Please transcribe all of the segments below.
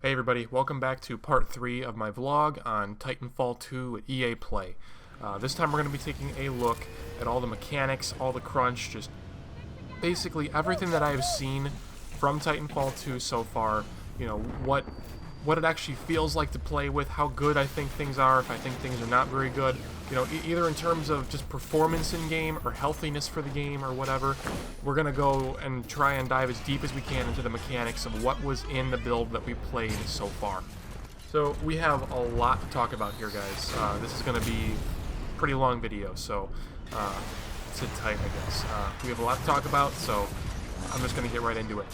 Hey everybody, welcome back to part 3 of my vlog on Titanfall 2 at EA Play. This time we're going to be taking a look at all the mechanics, all the crunch, just basically everything that I have seen from Titanfall 2 so far. You know, what it actually feels like to play with, how good I think things are, if I think things are not very good. You know, either in terms of just performance in game or healthiness for the game or whatever. We're going to go and try and dive as deep as we can into the mechanics of what was in the build that we played so far. So we have a lot to talk about here, guys. This is going to be a pretty long video, so sit tight, I guess. We have a lot to talk about, so I'm just going to get right into it.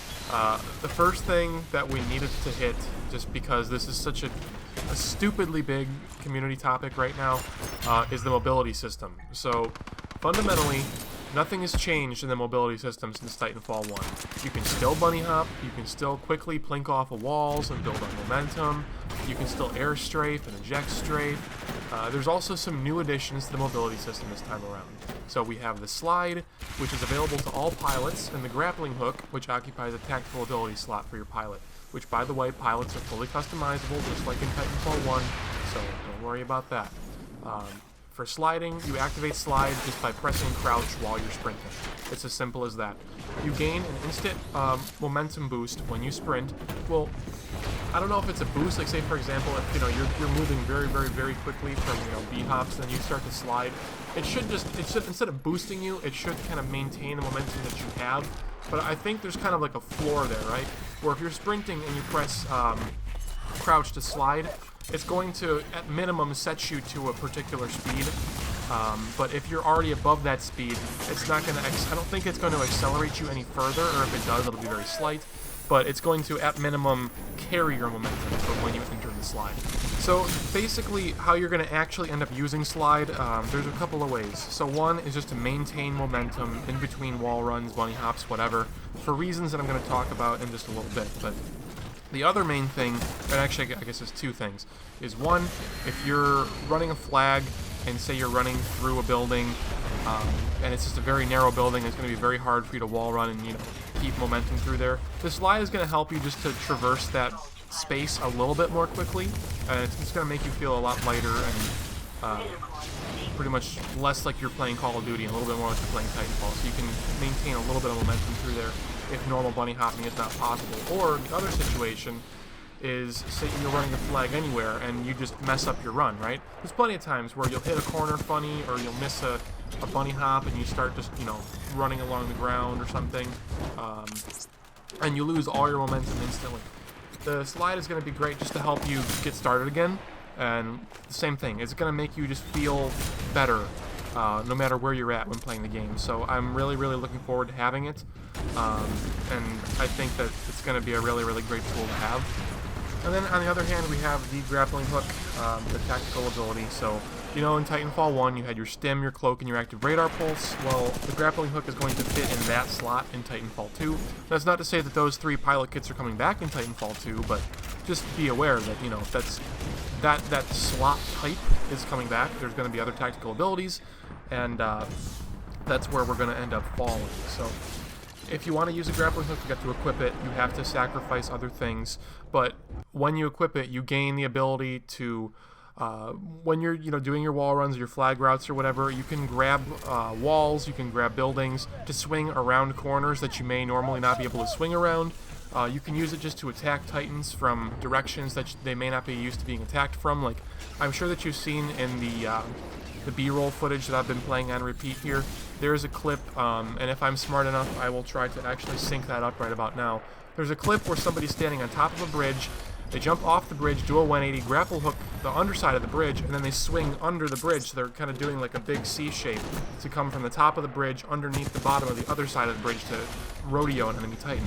The first thing that we needed to hit, just because this is such a stupidly big community topic right now, is the mobility system. So fundamentally, nothing has changed in the mobility system since Titanfall 1. You can still bunny hop, you can still quickly plink off of walls and build on momentum, you can still air strafe and eject strafe. There's also some new additions to the mobility system this time around. So we have the slide, which is available to all pilots, and the grappling hook, which occupies a tactical ability slot for your pilot. Which, by the way, pilots are fully customizable, just like in Titanfall 1, so don't worry about that. For sliding, you activate slide just by pressing crouch while you're sprinting. It's as simple as that. You gain an instant momentum boost when you sprint. Well, I don't know if it's a boost, like say for example, if you're moving very quickly from B hops, then you start to slide. It should instead of boosting you, it should kind of maintain the momentum that you have. But I think there's kind of like a floor there, right? Where if you're sprinting and you press crouch to slide, it's going to, at minimum, set you to a particular speed. But if you're already above that speed, it's not going to, I don't think it's going to accelerate you any further, or if it does, it'll be very slight. But it's going to, at minimum, carry your momentum for when you enter the slide. So basically, how you're going to actually end up using slide, there's a couple of ways. So one is just to maintain momentum in between wall runs, bunny hops, whatever, for reasons that I'm going to talk about in just a little bit. But the other main thing, and actually I guess there's two things, is one, if you're running a flag and say you're running through a building, and it's just a very narrow building, it's going to be very hard for you to wall run and keep momentum through there. The slide is going to help you just to traverse that space a little bit more quickly, and it's just going to make you feel a lot lighter and pretty much less like you're playing Call of Duty and a little bit more like you're playing Titanfall, so you can maintain a little bit of momentum through there if normal bunny hopping is not possible. Or the other situation is, say you're running a flag anywhere and you just mess up your run, right? There's plenty of times where you'll hit a corner funny, or you'll miss a bunny hop and you start just, running along the ground or something, and you lose all your momentum instantly. The slide is going to be great just to help you get started again, and the same thing, it's going to make you just feel better no matter where you're at when playing the game. So I'm really looking forward to having it, and I think that it's going to be a really great tool to have. And then on the other hand, we have the grappling hook, the tactical ability. So, in Titanfall 1, you had your stim, your cloak, and your active radar pulse. Well, the grappling hook is going to fit in that slot in Titanfall 2. That's not to say that those 3 pilot kits are coming back in Titanfall 2, but just be aware that, that slot type is coming back. There's going to be other tactical abilities, and that's where we're going to end up falling. So if you want to use a grappling hook, you got to equip it. You have to sacrifice other things, but when you equip it, you gain the ability to, when you're doing your wall runs, your flag routes or whatever, you can grab walls, you can grab buildings to swing around corners that you may normally not be able to swing around. You can use it just to attack Titans from directions that they may not be used to being attacked from. Like I'm sure that you've seen in the B-roll footage that I've been playing on repeat here. There's a clip, and if I'm smart enough, I will try to actually sync that up right about now. There's a clip where somebody's standing on top of a bridge, they jump off the bridge, do a 180, grapple hook the underside of the bridge, and then they swing under the bridge, so they're kind of doing like a big C shape to come from the top of the bridge underneath the bottom of the other side of the bridge to rodeo an enemy Titan.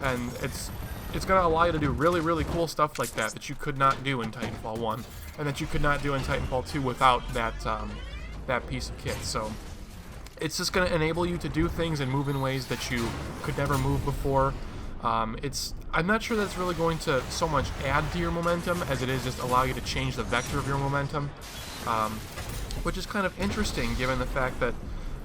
And it's going to allow you to do really cool stuff like that you could not do in Titanfall 1, and that you could not do in Titanfall 2 without that piece of kit. So it's just going to enable you to do things and move in ways that you could never move before. I'm not sure that's really going to so much add to your momentum as it is just allow you to change the vector of your momentum, which is kind of interesting given the fact that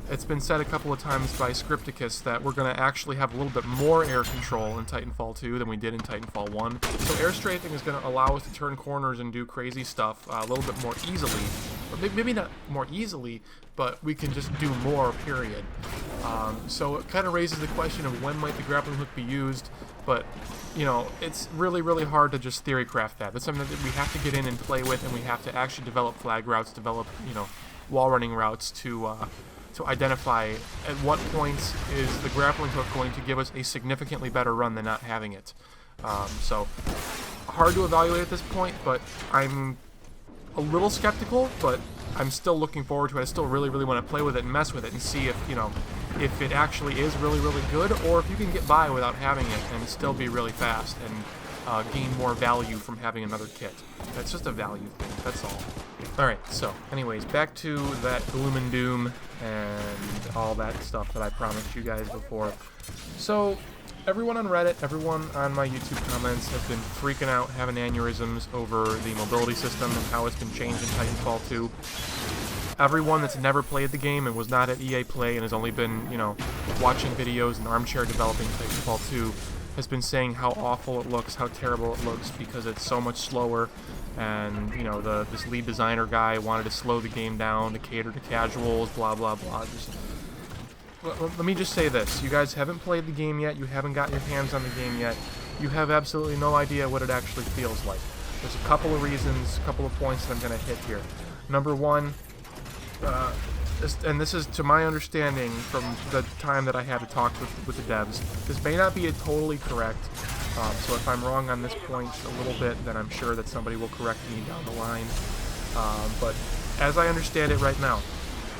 it's been said a couple of times by Scripticus that we're going to actually have a little bit more air control in Titanfall 2 than we did in Titanfall 1. So air strafing is going to allow us to turn corners and do crazy stuff a little bit more easily. Or maybe not more easily, but we can just do more, period. So it kind of raises the question of when might the grappling hook be used, but, you know, it's really, really hard to just theory craft that. That's something that we have to get in and play with, and we have to actually develop flag routes, develop, you know, wall running routes to identify at what points is the grappling hook going to give us a significantly better run than not having it. So hard to evaluate at this point, but I'm a little skeptical, but I'm still looking forward to it. I still really, really want to play with it and mess with it and see if, you know, if it actually is really, really good, or if you can get by without having it and still be really fast and gain more value from having another kit. That's just a value thing, that's all. Alright, so, anyways, back to that gloom and doom and all that stuff that I promised you guys before. So, everyone on Reddit, everyone on my YouTube comments have been freaking out, having aneurysms over the mobility system and how it's been changed in Titanfall 2. Everyone that's never played the game and was not at EA Play and has only been, you know, watching videos and armchair developing Titanfall 2 has been saying how awful it looks, how terrible it looks because it's so much slower. And, you know, this lead designer guy wanted to slow the game down to cater to casuals, blah, blah, blah. Let me just say this. You guys haven't played the game yet. You haven't got your hands on the game yet. You have absolutely no idea what it actually feels like. There's a couple of reasons, a couple of points that I'm going to hit here. Number one, and this is to my understanding from the time that I had to talk with the devs, this may not be totally correct. So if I'm wrong on this point a little bit, then I'm sure that somebody will correct me down the line. But as I understand it right now,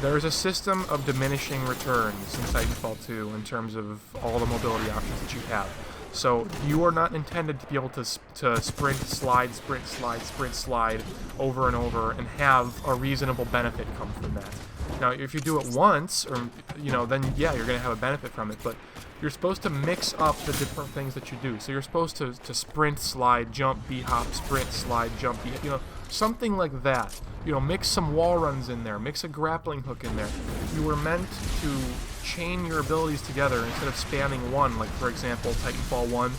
there's a system of diminishing returns in Titanfall 2 in terms of all the mobility options that you have. So you are not intended to be able to sprint, slide, sprint, slide, sprint, slide over and over and have a reasonable benefit come from that. Now, if you do it once, or, you know, then yeah, you're going to have a benefit from it, but you're supposed to mix up the different things that you do. So you're supposed to sprint, slide, jump, B-hop, sprint, slide, jump, B-hop, you know, something like that. You know, mix some wall runs in there, mix a grappling hook in there. You were meant to chain your abilities together instead of spamming one, like for example, Titanfall 1,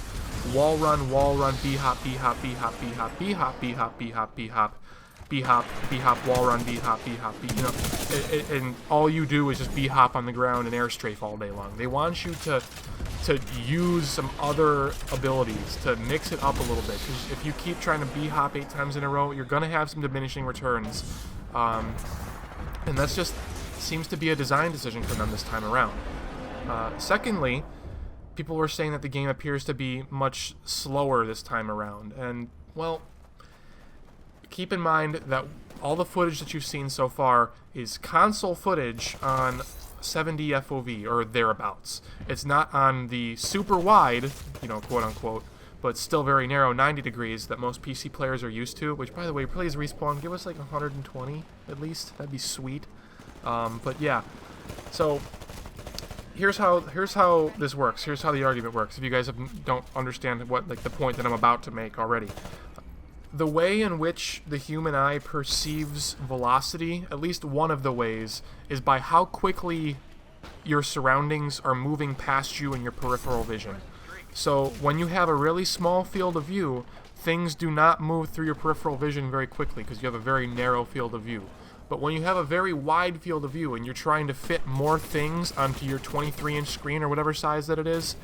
wall run, B-hop, B-hop, B-hop, B-hop, B-hop, B-hop, B-hop, B-hop, B-hop, B-hop, wall run, B-hop, B-hop, B, you know, and all you do is just B-hop on the ground and air strafe all day long. They want you to use some other abilities, to mix it up a little bit, because if you keep trying to B-hop 8 times in a row, you're going to have some diminishing returns, and that's just seems to be a design decision for them this time around. Secondly, people were saying that the game appears to be much slower this time around, and, well, keep in mind that all the footage that you've seen so far is console footage on 70 FOV or thereabouts. It's not on the super wide, you know, quote unquote, but still very narrow 90 degrees that most PC players are used to, which, by the way, please Respawn, give us like 120 at least. That'd be sweet. But yeah, so here's how this works. Here's how the argument works. If you guys don't understand what, like, the point that I'm about to make already. The way in which the human eye perceives velocity, at least one of the ways, is by how quickly your surroundings are moving past you in your peripheral vision. So when you have a really small field of view, things do not move through your peripheral vision very quickly because you have a very narrow field of view. But when you have a very wide field of view and you're trying to fit more things onto your 23-inch screen or whatever size that it is,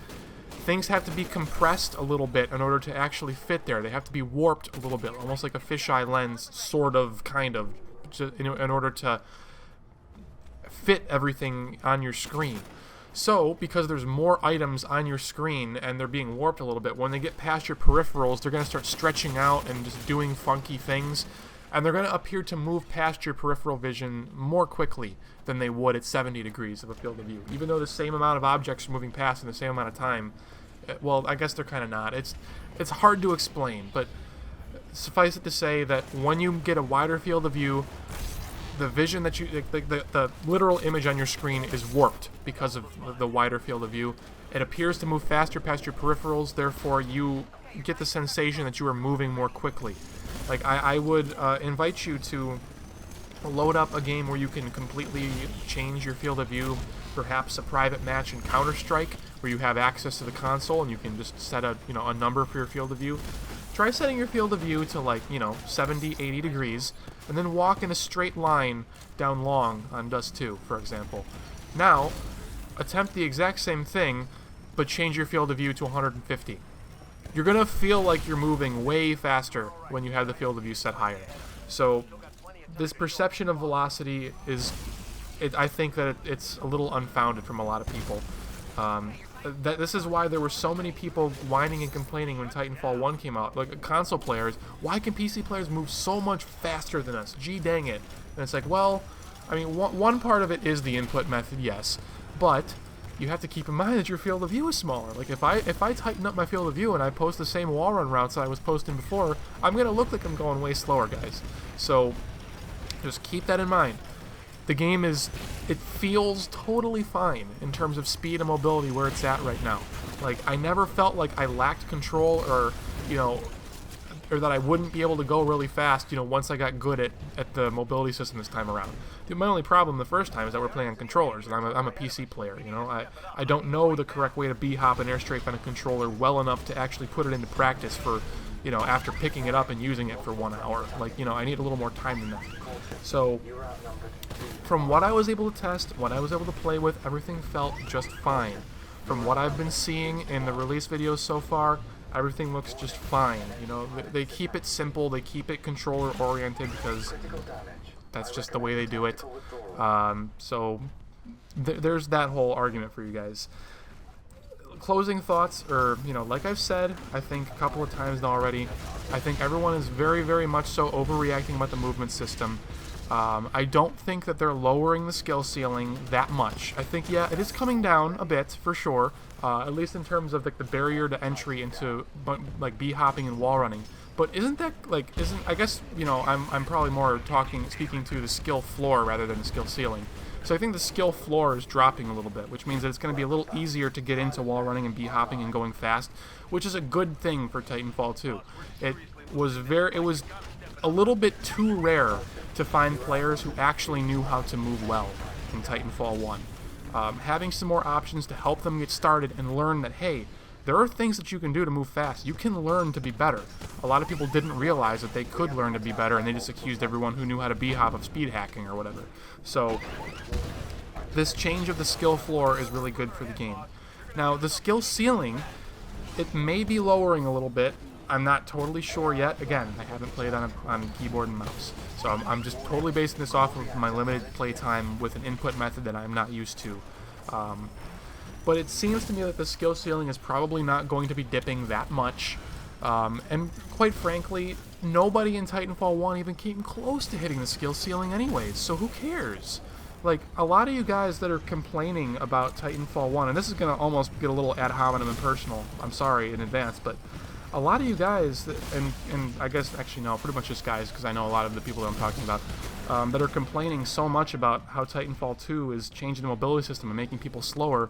things have to be compressed a little bit in order to actually fit there. They have to be warped a little bit, almost like a fisheye lens, sort of, kind of, in order to fit everything on your screen. So, because there's more items on your screen and they're being warped a little bit, when they get past your peripherals, they're going to start stretching out and just doing funky things, and they're going to appear to move past your peripheral vision more quickly than they would at 70 degrees of a field of view. Even though the same amount of objects are moving past in the same amount of time, well, I guess they're kind of not. It's hard to explain, but suffice it to say that when you get a wider field of view, the vision that you, the literal image on your screen is warped because of the wider field of view. It appears to move faster past your peripherals, therefore you get the sensation that you are moving more quickly. Like, I would invite you to load up a game where you can completely change your field of view, perhaps a private match in Counter-Strike where you have access to the console and you can just set a number for your field of view. Try setting your field of view to like 70, 80 degrees, and then walk in a straight line down long on Dust 2, for example. Now, attempt the exact same thing, but change your field of view to 150. You're gonna feel like you're moving way faster when you have the field of view set higher. So this perception of velocity I think that it's a little unfounded from a lot of people. This is why there were so many people whining and complaining when Titanfall 1 came out. Like, console players, why can PC players move so much faster than us? Gee dang it. And it's like, well, I mean, one part of it is the input method, yes, but you have to keep in mind that your field of view is smaller. Like, if I tighten up my field of view and I post the same wall run routes that I was posting before, I'm going to look like I'm going way slower, guys. So just keep that in mind. The game it feels totally fine in terms of speed and mobility where it's at right now. Like, I never felt like I lacked control or that I wouldn't be able to go really fast, once I got good at the mobility system this time around. My only problem the first time is that we're playing on controllers, and I'm a PC player, I don't know the correct way to B-hop and airstrafe on a controller well enough to actually put it into practice for, after picking it up and using it for 1 hour. Like, I need a little more time than that. So, from what I was able to test, what I was able to play with, everything felt just fine. From what I've been seeing in the release videos so far, everything looks just fine. They keep it simple, they keep it controller oriented because that's just the way they do it. So there's that whole argument for you guys. Closing thoughts, like I've said, I think a couple of times now already, I think everyone is very, very much so overreacting about the movement system. I don't think that they're lowering the skill ceiling that much. I think, yeah, it is coming down a bit, for sure, at least in terms of, like, the barrier to entry into, like, b-hopping and wall running. But isn't that, like, I guess, I'm probably more speaking to the skill floor rather than the skill ceiling. So I think the skill floor is dropping a little bit, which means that it's going to be a little easier to get into wall running and b-hopping and going fast, which is a good thing for Titanfall 2. It was a little bit too rare to find players who actually knew how to move well in Titanfall 1. Having some more options to help them get started and learn that, hey, there are things that you can do to move fast. You can learn to be better. A lot of people didn't realize that they could learn to be better, and they just accused everyone who knew how to b-hop of speed hacking or whatever. So this change of the skill floor is really good for the game. Now, the skill ceiling, it may be lowering a little bit. I'm not totally sure yet. Again, I haven't played on keyboard and mouse. So I'm just totally basing this off of my limited playtime with an input method that I'm not used to. But it seems to me that the skill ceiling is probably not going to be dipping that much. And quite frankly, nobody in Titanfall 1 even came close to hitting the skill ceiling anyways, so who cares? Like, a lot of you guys that are complaining about Titanfall 1, and this is going to almost get a little ad hominem and personal, I'm sorry in advance, but a lot of you guys, and I guess, actually no, pretty much just guys, because I know a lot of the people that I'm talking about, that are complaining so much about how Titanfall 2 is changing the mobility system and making people slower,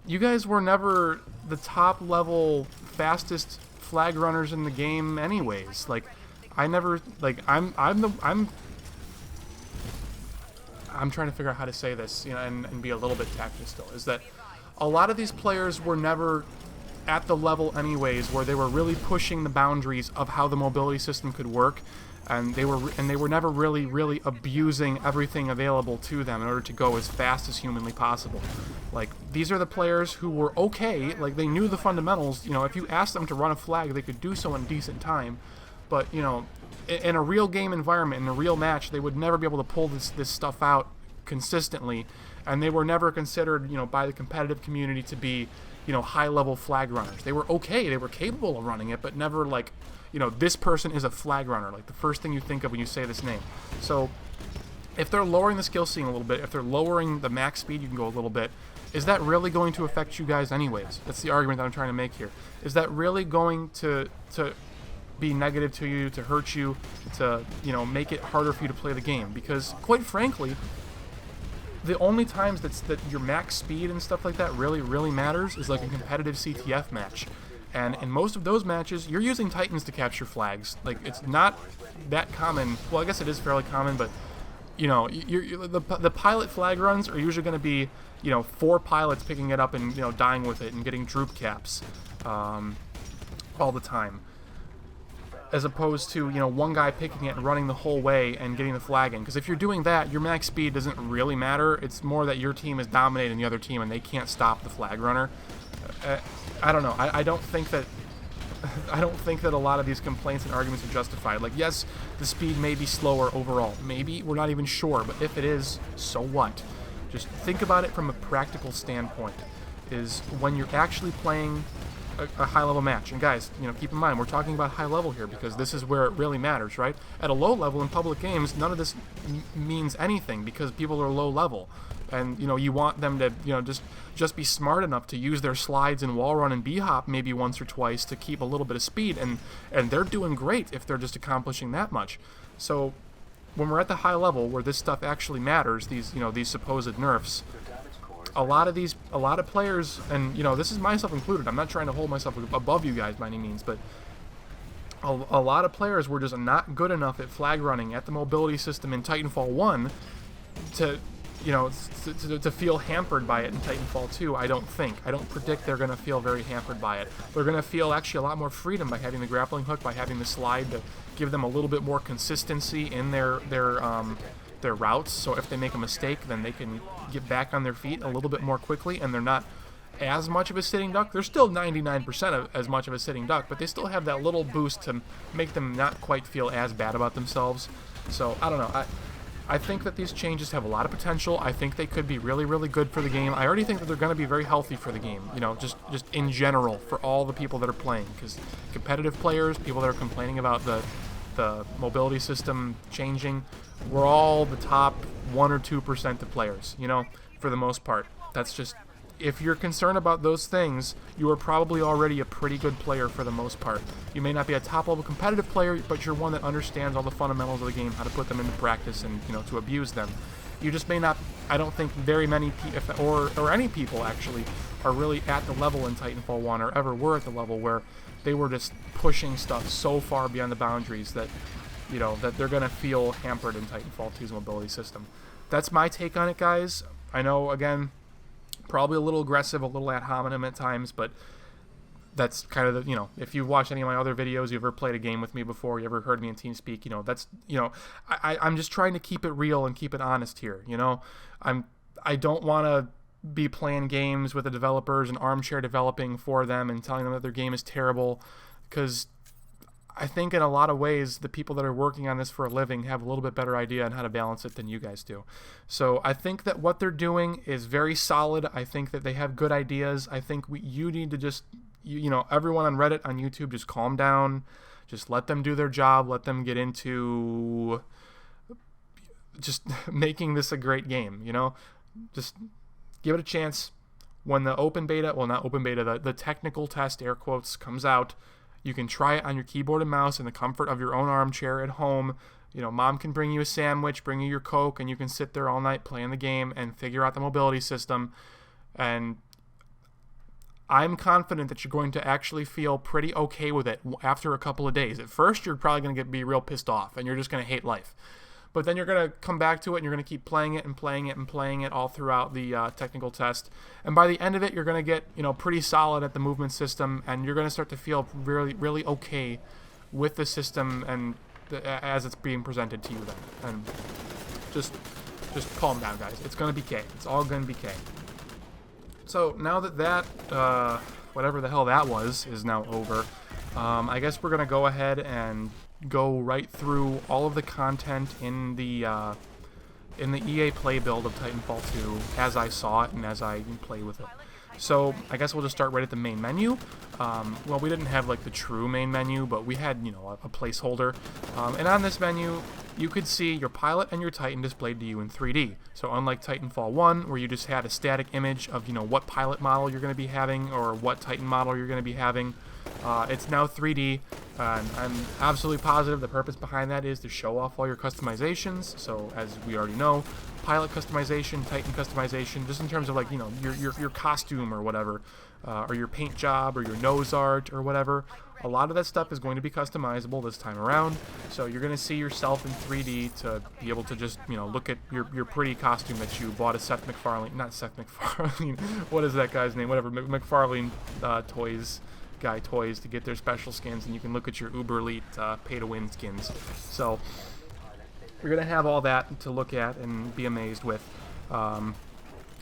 you guys were never the top level, fastest flag runners in the game anyways. Like, I'm trying to figure out how to say this, and be a little bit tactful still, is that a lot of these players were never at the level anyways where they were really pushing the boundaries of how the mobility system could work, and they were never really abusing everything available to them in order to go as fast as humanly possible. Like, these are the players who were okay, like, they knew the fundamentals. If you asked them to run a flag, they could do so in decent time, but in a real game environment, in a real match, they would never be able to pull this stuff out consistently, and they were never considered by the competitive community to be high-level flag runners. They were okay, they were capable of running it, but never like, this person is a flag runner, like the first thing you think of when you say this name. So if they're lowering the skill ceiling a little bit, if they're lowering the max speed you can go a little bit, is that really going to affect you guys anyways? That's the argument that I'm trying to make here. Is that really going to be negative to you, to hurt you, to make it harder for you to play the game? Because quite frankly, the only times that your max speed and stuff like that really matters is like a competitive CTF match. And in most of those matches, you're using Titans to capture flags. Like, it's not that common. Well, I guess it is fairly common, but you know, the pilot flag runs are usually going to be, you know, 4 pilots picking it up and, you know, dying with it and getting droop caps all the time, as opposed to, you know, one guy picking it and running the whole way and getting the flag in. Because if you're doing that, your max speed doesn't really matter. It's more that your team is dominating the other team and they can't stop the flag runner. I don't know. I don't think that I don't think that a lot of these complaints and arguments are justified. Like, yes, the speed may be slower overall. Maybe, we're not even sure. But if it is, so what? Just think about it from a practical standpoint. Is when you're actually playing a high-level match. And guys, you know, keep in mind, we're talking about high level here because this is where it really matters, right? At a low level in public games, none of this means anything because people are low level. And, you know, you want them to, you know, just be smart enough to use their slides and wall run and b-hop maybe once or twice to keep a little bit of speed. And they're doing great if they're just accomplishing that much. So when we're at the high level where this stuff actually matters, these, you know, these supposed nerfs, a lot of players, and, you know, this is myself included, I'm not trying to hold myself above you guys by any means, but a lot of players were just not good enough at flag running at the mobility system in Titanfall 1 to, you know, to feel hampered by it in Titanfall 2. I don't predict they're going to feel very hampered by it. They're going to feel actually a lot more freedom by having the grappling hook, by having the slide to give them a little bit more consistency in their routes. So if they make a mistake, then they can get back on their feet a little bit more quickly, and they're not as much of a sitting duck. They're still 99% of as much of a sitting duck, but they still have that little boost to make them not quite feel as bad about themselves. So I don't know. I think that these changes have a lot of potential. I think they could be really, really good for the game. I already think that they're going to be very healthy for the game, you know, just in general for all the people that are playing, because competitive players, people that are complaining about the mobility system changing, we're all the top 1 or 2% of players, you know, for the most part. That's just, if you're concerned about those things, you are probably already a pretty good player for the most part. You may not be a top-level competitive player, but you're one that understands all the fundamentals of the game, how to put them into practice and, you know, to abuse them. You just may not, I don't think very many people, or any people actually, are really at the level in Titanfall 1 or ever were at the level where they were just pushing stuff so far beyond the boundaries that, you know, that they're going to feel hampered in Titanfall 2's mobility system. That's my take on it, guys. I know, again, probably a little aggressive, a little ad hominem at times, but that's kind of the, you know, if you've watched any of my other videos, you've ever played a game with me before, you ever heard me in TeamSpeak, you know, that's, you know, I'm just trying to keep it real and keep it honest here, you know. I don't want to be playing games with the developers and armchair developing for them and telling them that their game is terrible, because I think in a lot of ways the people that are working on this for a living have a little bit better idea on how to balance it than you guys do. So I think that what they're doing is very solid. I think that they have good ideas. I think you need to just, you know, everyone on Reddit, on YouTube, just calm down. Just let them do their job. Let them get into just making this a great game, you know. Just give it a chance. When the open beta, well, not open beta, the technical test, air quotes, comes out, you can try it on your keyboard and mouse in the comfort of your own armchair at home. You know, mom can bring you a sandwich, bring you your Coke, and you can sit there all night playing the game and figure out the mobility system. And I'm confident that you're going to actually feel pretty okay with it after a couple of days. At first, you're probably going to be real pissed off, and you're just going to hate life. But then you're going to come back to it, and you're going to keep playing it and playing it and playing it all throughout the technical test. And by the end of it, you're going to get, you know, pretty solid at the movement system, and you're going to start to feel really, really okay with the system and as it's being presented to you then. And just calm down, guys. It's going to be K. It's all going to be K. So now that whatever the hell that was, is now over, I guess we're going to go ahead and go right through all of the content in the EA Play build of Titanfall 2 as I saw it and as I played with it. So I guess we'll just start right at the main menu. Well, we didn't have like the true main menu, but we had, you know, a placeholder. And on this menu, you could see your pilot and your Titan displayed to you in 3D. So unlike Titanfall 1, where you just had a static image of, you know, what pilot model you're going to be having or what Titan model you're going to be having, It's now 3D, and I'm absolutely positive the purpose behind that is to show off all your customizations. So as we already know, pilot customization, Titan customization, just in terms of like, you know, your costume or whatever, or your paint job or your nose art or whatever. A lot of that stuff is going to be customizable this time around, so you're going to see yourself in 3D to be able to just, you know, look at your pretty costume that you bought at Seth MacFarlane, not Seth MacFarlane, what is that guy's name, whatever, McFarlane Toys, Guy Toys, to get their special skins, and you can look at your Uber Elite pay-to-win skins. So you're going to have all that to look at and be amazed with.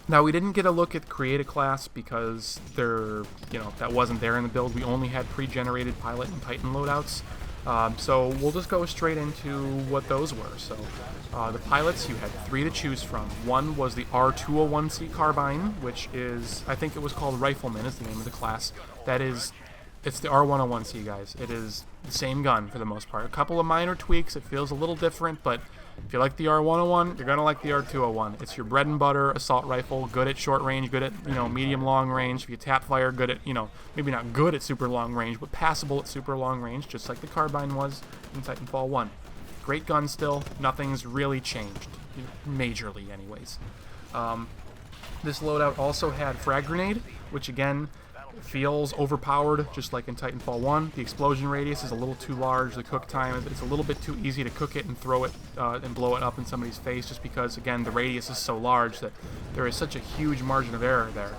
Now, we didn't get a look at Create a Class because that wasn't there in the build. We only had pre-generated Pilot and Titan loadouts. So we'll just go straight into what those were. So the pilots, you had 3 to choose from. One was the R201C carbine, which is, I think it was called Rifleman is the name of the class. It's the R101C, guys. It is the same gun for the most part. A couple of minor tweaks. It feels a little different, but if you like the R101, you're going to like the R201. It's your bread and butter assault rifle, good at short range, good at, you know, medium long range. If you tap fire, good at, you know, maybe not good at super long range, but passable at super long range, just like the carbine was in Titanfall 1. Great gun still. Nothing's really changed, majorly anyways. This loadout also had frag grenade, which again feels overpowered, just like in Titanfall 1. The explosion radius is a little too large. The cook time, it's a little bit too easy to cook it and throw it and blow it up in somebody's face, just because, again, the radius is so large that there is such a huge margin of error there.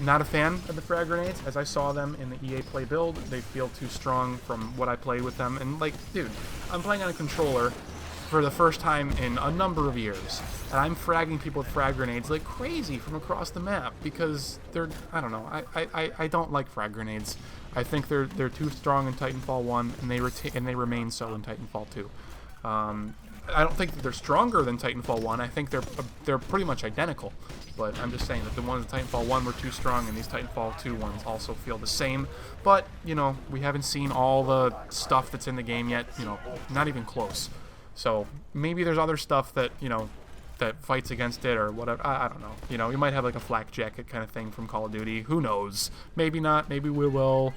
Not a fan of the frag grenades. As I saw them in the EA Play build, they feel too strong from what I played with them. And, like, dude, I'm playing on a controller for the first time in a number of years, and I'm fragging people with frag grenades like crazy from across the map because they're, I don't know, I don't like frag grenades. I think they're too strong in Titanfall 1, and they remain so in Titanfall 2. I don't think that they're stronger than Titanfall 1. I think they're pretty much identical, but I'm just saying that the ones in Titanfall 1 were too strong, and these Titanfall 2 ones also feel the same. But, you know, we haven't seen all the stuff that's in the game yet, you know, not even close. So maybe there's other stuff that, you know, that fights against it or whatever. I don't know. You know, we might have like a flak jacket kind of thing from Call of Duty. Who knows? Maybe not. Maybe we will.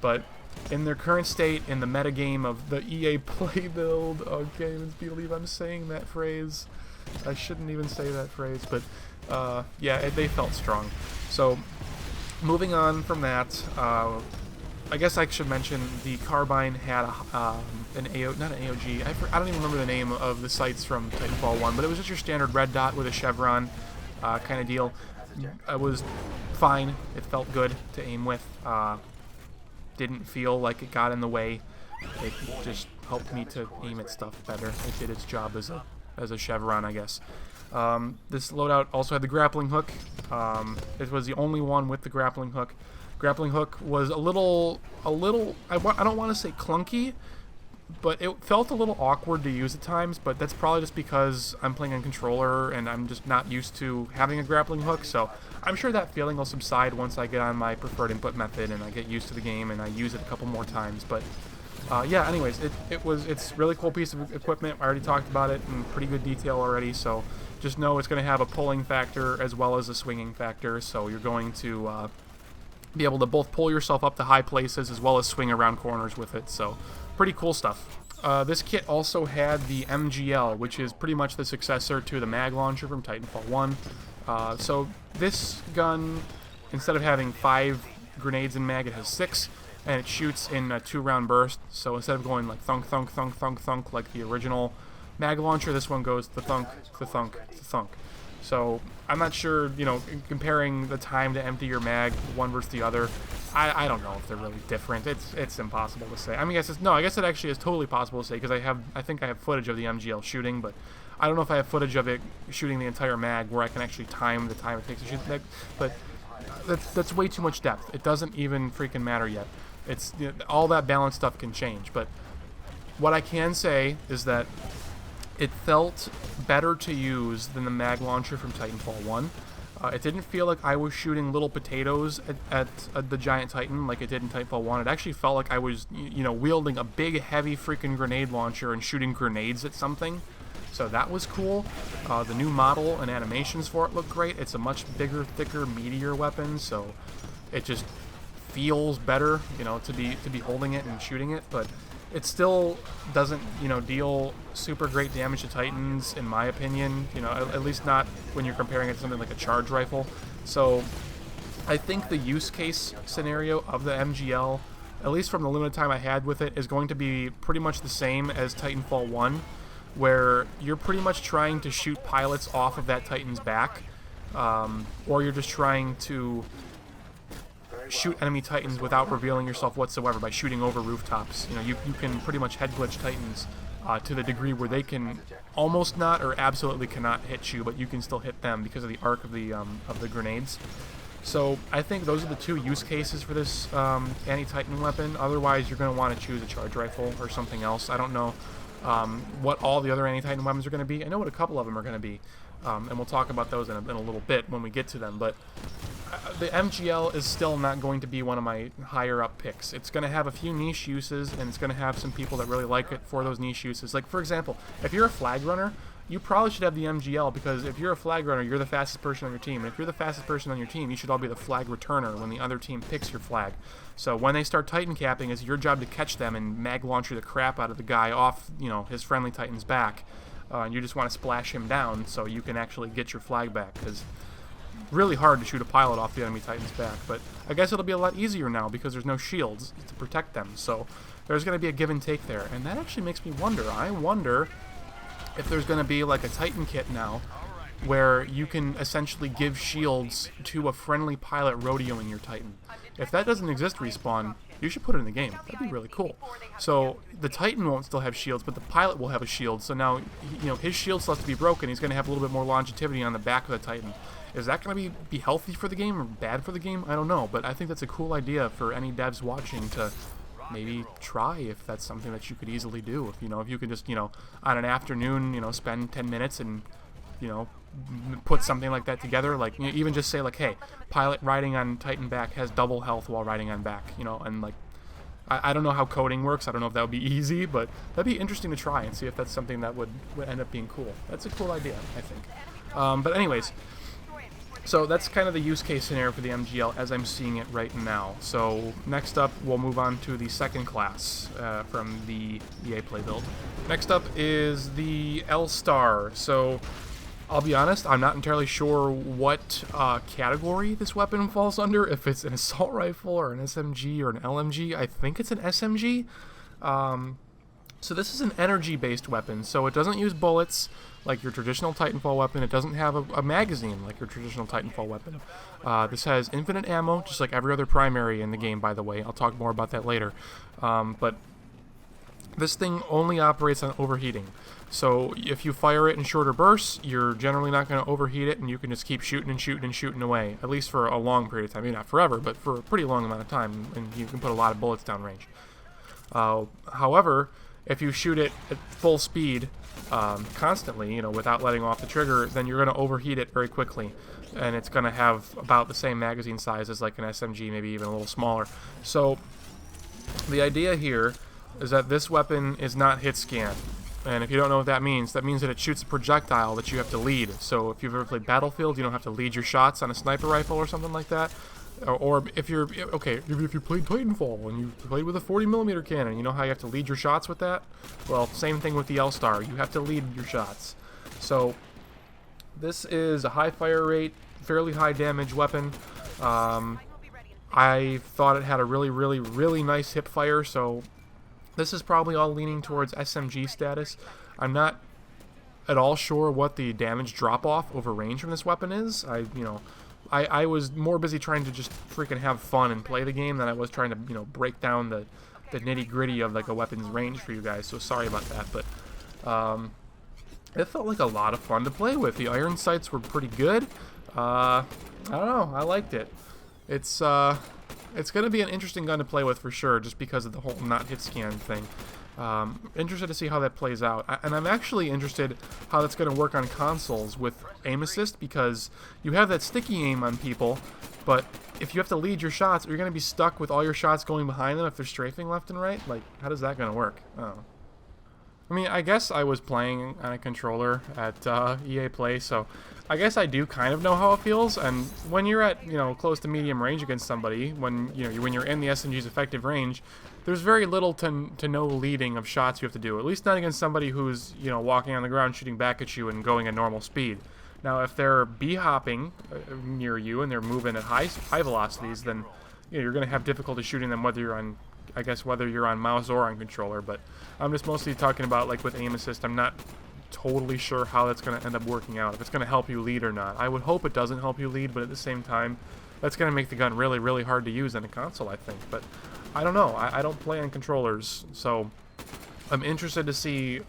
But in their current state, in the metagame of the EA Play build, I can't even believe I'm saying that phrase. I shouldn't even say that phrase. But, yeah, they felt strong. So moving on from that, I guess I should mention the carbine had not an AOG. I don't even remember the name of the sights from Titanfall 1, but it was just your standard red dot with a chevron kind of deal. It was fine. It felt good to aim with. Didn't feel like it got in the way. It just helped me to aim at stuff better. It did its job as a chevron, I guess. This loadout also had the grappling hook. It was the only one with the grappling hook. Grappling hook was a little, I don't want to say clunky, but it felt a little awkward to use at times, but that's probably just because I'm playing on controller and I'm just not used to having a grappling hook, so I'm sure that feeling will subside once I get on my preferred input method and I get used to the game and I use it a couple more times. But yeah, anyways, it's a really cool piece of equipment. I already talked about it in pretty good detail already, so just know it's going to have a pulling factor as well as a swinging factor, so you're going to be able to both pull yourself up to high places as well as swing around corners with it, so pretty cool stuff. This kit also had the MGL, which is pretty much the successor to the mag launcher from Titanfall 1. So this gun, instead of having 5 grenades in mag, it has 6, and it shoots in a 2-round burst, so instead of going like thunk, thunk, thunk, thunk, thunk like the original mag launcher, this one goes the thunk, the thunk, the thunk. So I'm not sure, you know, comparing the time to empty your mag one versus the other, I don't know if they're really different. It's impossible to say. I mean, I guess it actually is totally possible to say because I think I have footage of the MGL shooting, but I don't know if I have footage of it shooting the entire mag where I can actually time the time it takes to shoot the mag. But that's way too much depth. It doesn't even freaking matter yet. It's, you know, all that balance stuff can change. But what I can say is that it felt better to use than the mag launcher from Titanfall 1. It didn't feel like I was shooting little potatoes at the giant Titan like it did in Titanfall 1. It actually felt like I was, you know, wielding a big, heavy freaking grenade launcher and shooting grenades at something. So that was cool. The new model and animations for it look great. It's a much bigger, thicker, meatier weapon, so it just feels better, you know, to be holding it and shooting it, but it still doesn't, you know, deal super great damage to Titans, in my opinion. You know, at least not when you're comparing it to something like a charge rifle. So I think the use case scenario of the MGL, at least from the limited time I had with it, is going to be pretty much the same as Titanfall 1, where you're pretty much trying to shoot pilots off of that Titan's back, or you're just trying to shoot enemy Titans without revealing yourself whatsoever by shooting over rooftops. You know, you can pretty much head glitch Titans to the degree where they can almost not or absolutely cannot hit you, but you can still hit them because of the arc of the grenades. So I think those are the two use cases for this anti-Titan weapon. Otherwise, you're going to want to choose a charge rifle or something else. I don't know what all the other anti-Titan weapons are going to be. I know what a couple of them are going to be, and we'll talk about those in a little bit when we get to them. But the MGL is still not going to be one of my higher up picks. It's going to have a few niche uses, and it's going to have some people that really like it for those niche uses. Like, for example, if you're a flag runner, you probably should have the MGL, because if you're a flag runner, you're the fastest person on your team. And if you're the fastest person on your team, you should all be the flag returner when the other team picks your flag. So when they start Titan capping, it's your job to catch them and mag launcher the crap out of the guy off, you know, his friendly Titan's back. And you just want to splash him down so you can actually get your flag back, because really hard to shoot a pilot off the enemy Titan's back. But I guess it'll be a lot easier now because there's no shields to protect them. So there's going to be a give and take there. And that actually makes me wonder. I wonder if there's going to be like a Titan kit now where you can essentially give shields to a friendly pilot rodeoing your Titan. If that doesn't exist, Respawn, you should put it in the game. That'd be really cool. So the Titan won't still have shields, but the pilot will have a shield. So now, you know, his shield still has to be broken. He's going to have a little bit more longevity on the back of the Titan. Is that going to be healthy for the game or bad for the game? I don't know, but I think that's a cool idea for any devs watching to maybe try, if that's something that you could easily do. If, you know, if you could just, you know, on an afternoon, you know, spend 10 minutes and, you know, put something like that together, like, you know, even just say like, hey, pilot riding on Titan back has double health while riding on back, you know, and like, I don't know how coding works. I don't know if that would be easy, but that'd be interesting to try and see if that's something that would end up being cool. That's a cool idea, I think. But anyways, so that's kind of the use case scenario for the MGL as I'm seeing it right now. So next up, we'll move on to the second class from the EA Play build. Next up is the LATAR. So I'll be honest, I'm not entirely sure what category this weapon falls under, if it's an assault rifle or an SMG or an LMG. I think it's an SMG. So this is an energy-based weapon, so it doesn't use bullets like your traditional Titanfall weapon. It doesn't have a magazine like your traditional Titanfall weapon. This has infinite ammo, just like every other primary in the game, by the way. I'll talk more about that later. But this thing only operates on overheating. So if you fire it in shorter bursts, you're generally not going to overheat it, and you can just keep shooting and shooting and shooting away, at least for a long period of time. Maybe not forever, but for a pretty long amount of time, and you can put a lot of bullets down range. However, if you shoot it at full speed, constantly, you know, without letting off the trigger, then you're going to overheat it very quickly, and it's going to have about the same magazine size as like an SMG, maybe even a little smaller. So the idea here is that this weapon is not hit scan, and if you don't know what that means that it shoots a projectile that you have to lead. So if you've ever played Battlefield, you don't have to lead your shots on a sniper rifle or something like that. Or if you're, okay, if you played Titanfall and you played with a 40mm cannon, you know how you have to lead your shots with that? Well, same thing with the LATAR. You have to lead your shots. So this is a high fire rate, fairly high damage weapon. I thought it had a really nice hip fire, so this is probably all leaning towards SMG status. I'm not at all sure what the damage drop-off over range from this weapon is. I was more busy trying to just freaking have fun and play the game than I was trying to, you know, break down the nitty-gritty of like a weapon's range for you guys, so sorry about that. But it felt like a lot of fun to play with. The iron sights were pretty good. I don't know, I liked it. It's going to be an interesting gun to play with for sure, just because of the whole not hit scan thing. Interested to see how that plays out. And I'm actually interested how that's going to work on consoles with aim assist, because you have that sticky aim on people, but if you have to lead your shots, you're going to be stuck with all your shots going behind them if they're strafing left and right. Like, how does that going to work? Oh. I mean, I guess I was playing on a controller at EA Play, so I guess I do kind of know how it feels. And when you're at, close to medium range against somebody, when you're in the SMG's effective range, there's very little to no leading of shots you have to do. At least not against somebody who's walking on the ground, shooting back at you, and going at normal speed. Now, if they're b-hopping near you and they're moving at high velocities, then you're going to have difficulty shooting them whether you're on mouse or on controller. But I'm just mostly talking about like with aim assist. I'm not totally sure how that's going to end up working out, if it's going to help you lead or not. I would hope it doesn't help you lead, but at the same time, that's going to make the gun really, really hard to use on a console, I think. But I don't know. I don't play on controllers, so I'm interested to see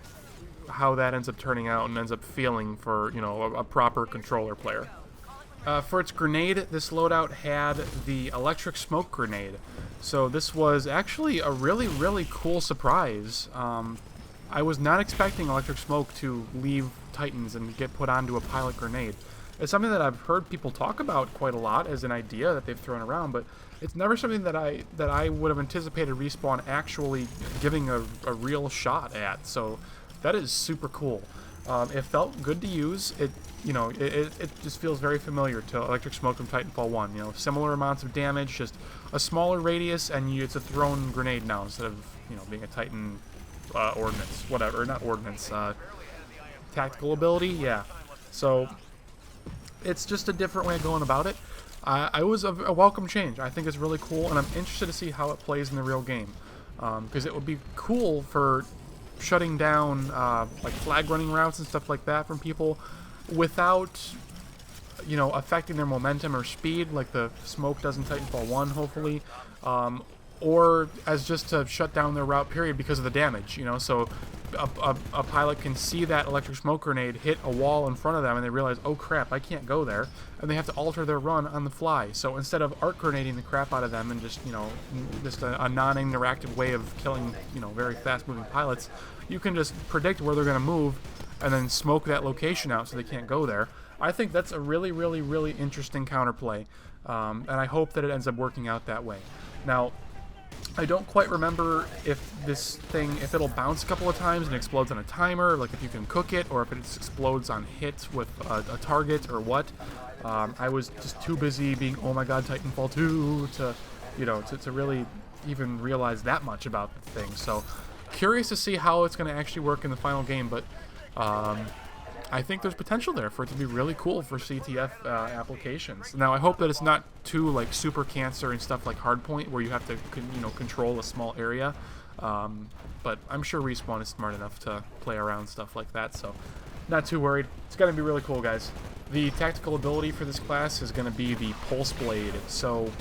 how that ends up turning out and ends up feeling for, a proper controller player. For its grenade, this loadout had the electric smoke grenade. So this was actually a really, really cool surprise. I was not expecting electric smoke to leave Titans and get put onto a pilot grenade. It's something that I've heard people talk about quite a lot as an idea that they've thrown around, but it's never something that I would have anticipated Respawn actually giving a real shot at. So that is super cool. It felt good to use. It just feels very familiar to electric smoke from Titanfall 1. Similar amounts of damage, just a smaller radius, and it's a thrown grenade now instead of being a Titan ordnance, whatever, not ordnance, tactical ability, yeah. So it's just a different way of going about it. I was a welcome change. I think it's really cool, and I'm interested to see how it plays in the real game, because it would be cool for shutting down like flag running routes and stuff like that from people without affecting their momentum or speed like the smoke does in Titanfall 1, hopefully, or as just to shut down their route period because of the damage. So a pilot can see that electric smoke grenade hit a wall in front of them and they realize, oh crap, I can't go there, and they have to alter their run on the fly. So instead of arc grenading the crap out of them and just a non-interactive way of killing very fast moving pilots, you can just predict where they're going to move and then smoke that location out so they can't go there. I think that's a really, really, really interesting counterplay, and I hope that it ends up working out that way. Now, I don't quite remember if it'll bounce a couple of times and explodes on a timer, like if you can cook it, or if it explodes on hit with a target, or what. I was just too busy being, oh my god, Titanfall 2, to really even realize that much about the thing. So, curious to see how it's going to actually work in the final game, but I think there's potential there for it to be really cool for CTF applications. Now, I hope that it's not too like super cancer and stuff like Hardpoint, where you have to control a small area. But I'm sure Respawn is smart enough to play around stuff like that, so not too worried. It's going to be really cool, guys. The tactical ability for this class is going to be the Pulse Blade. So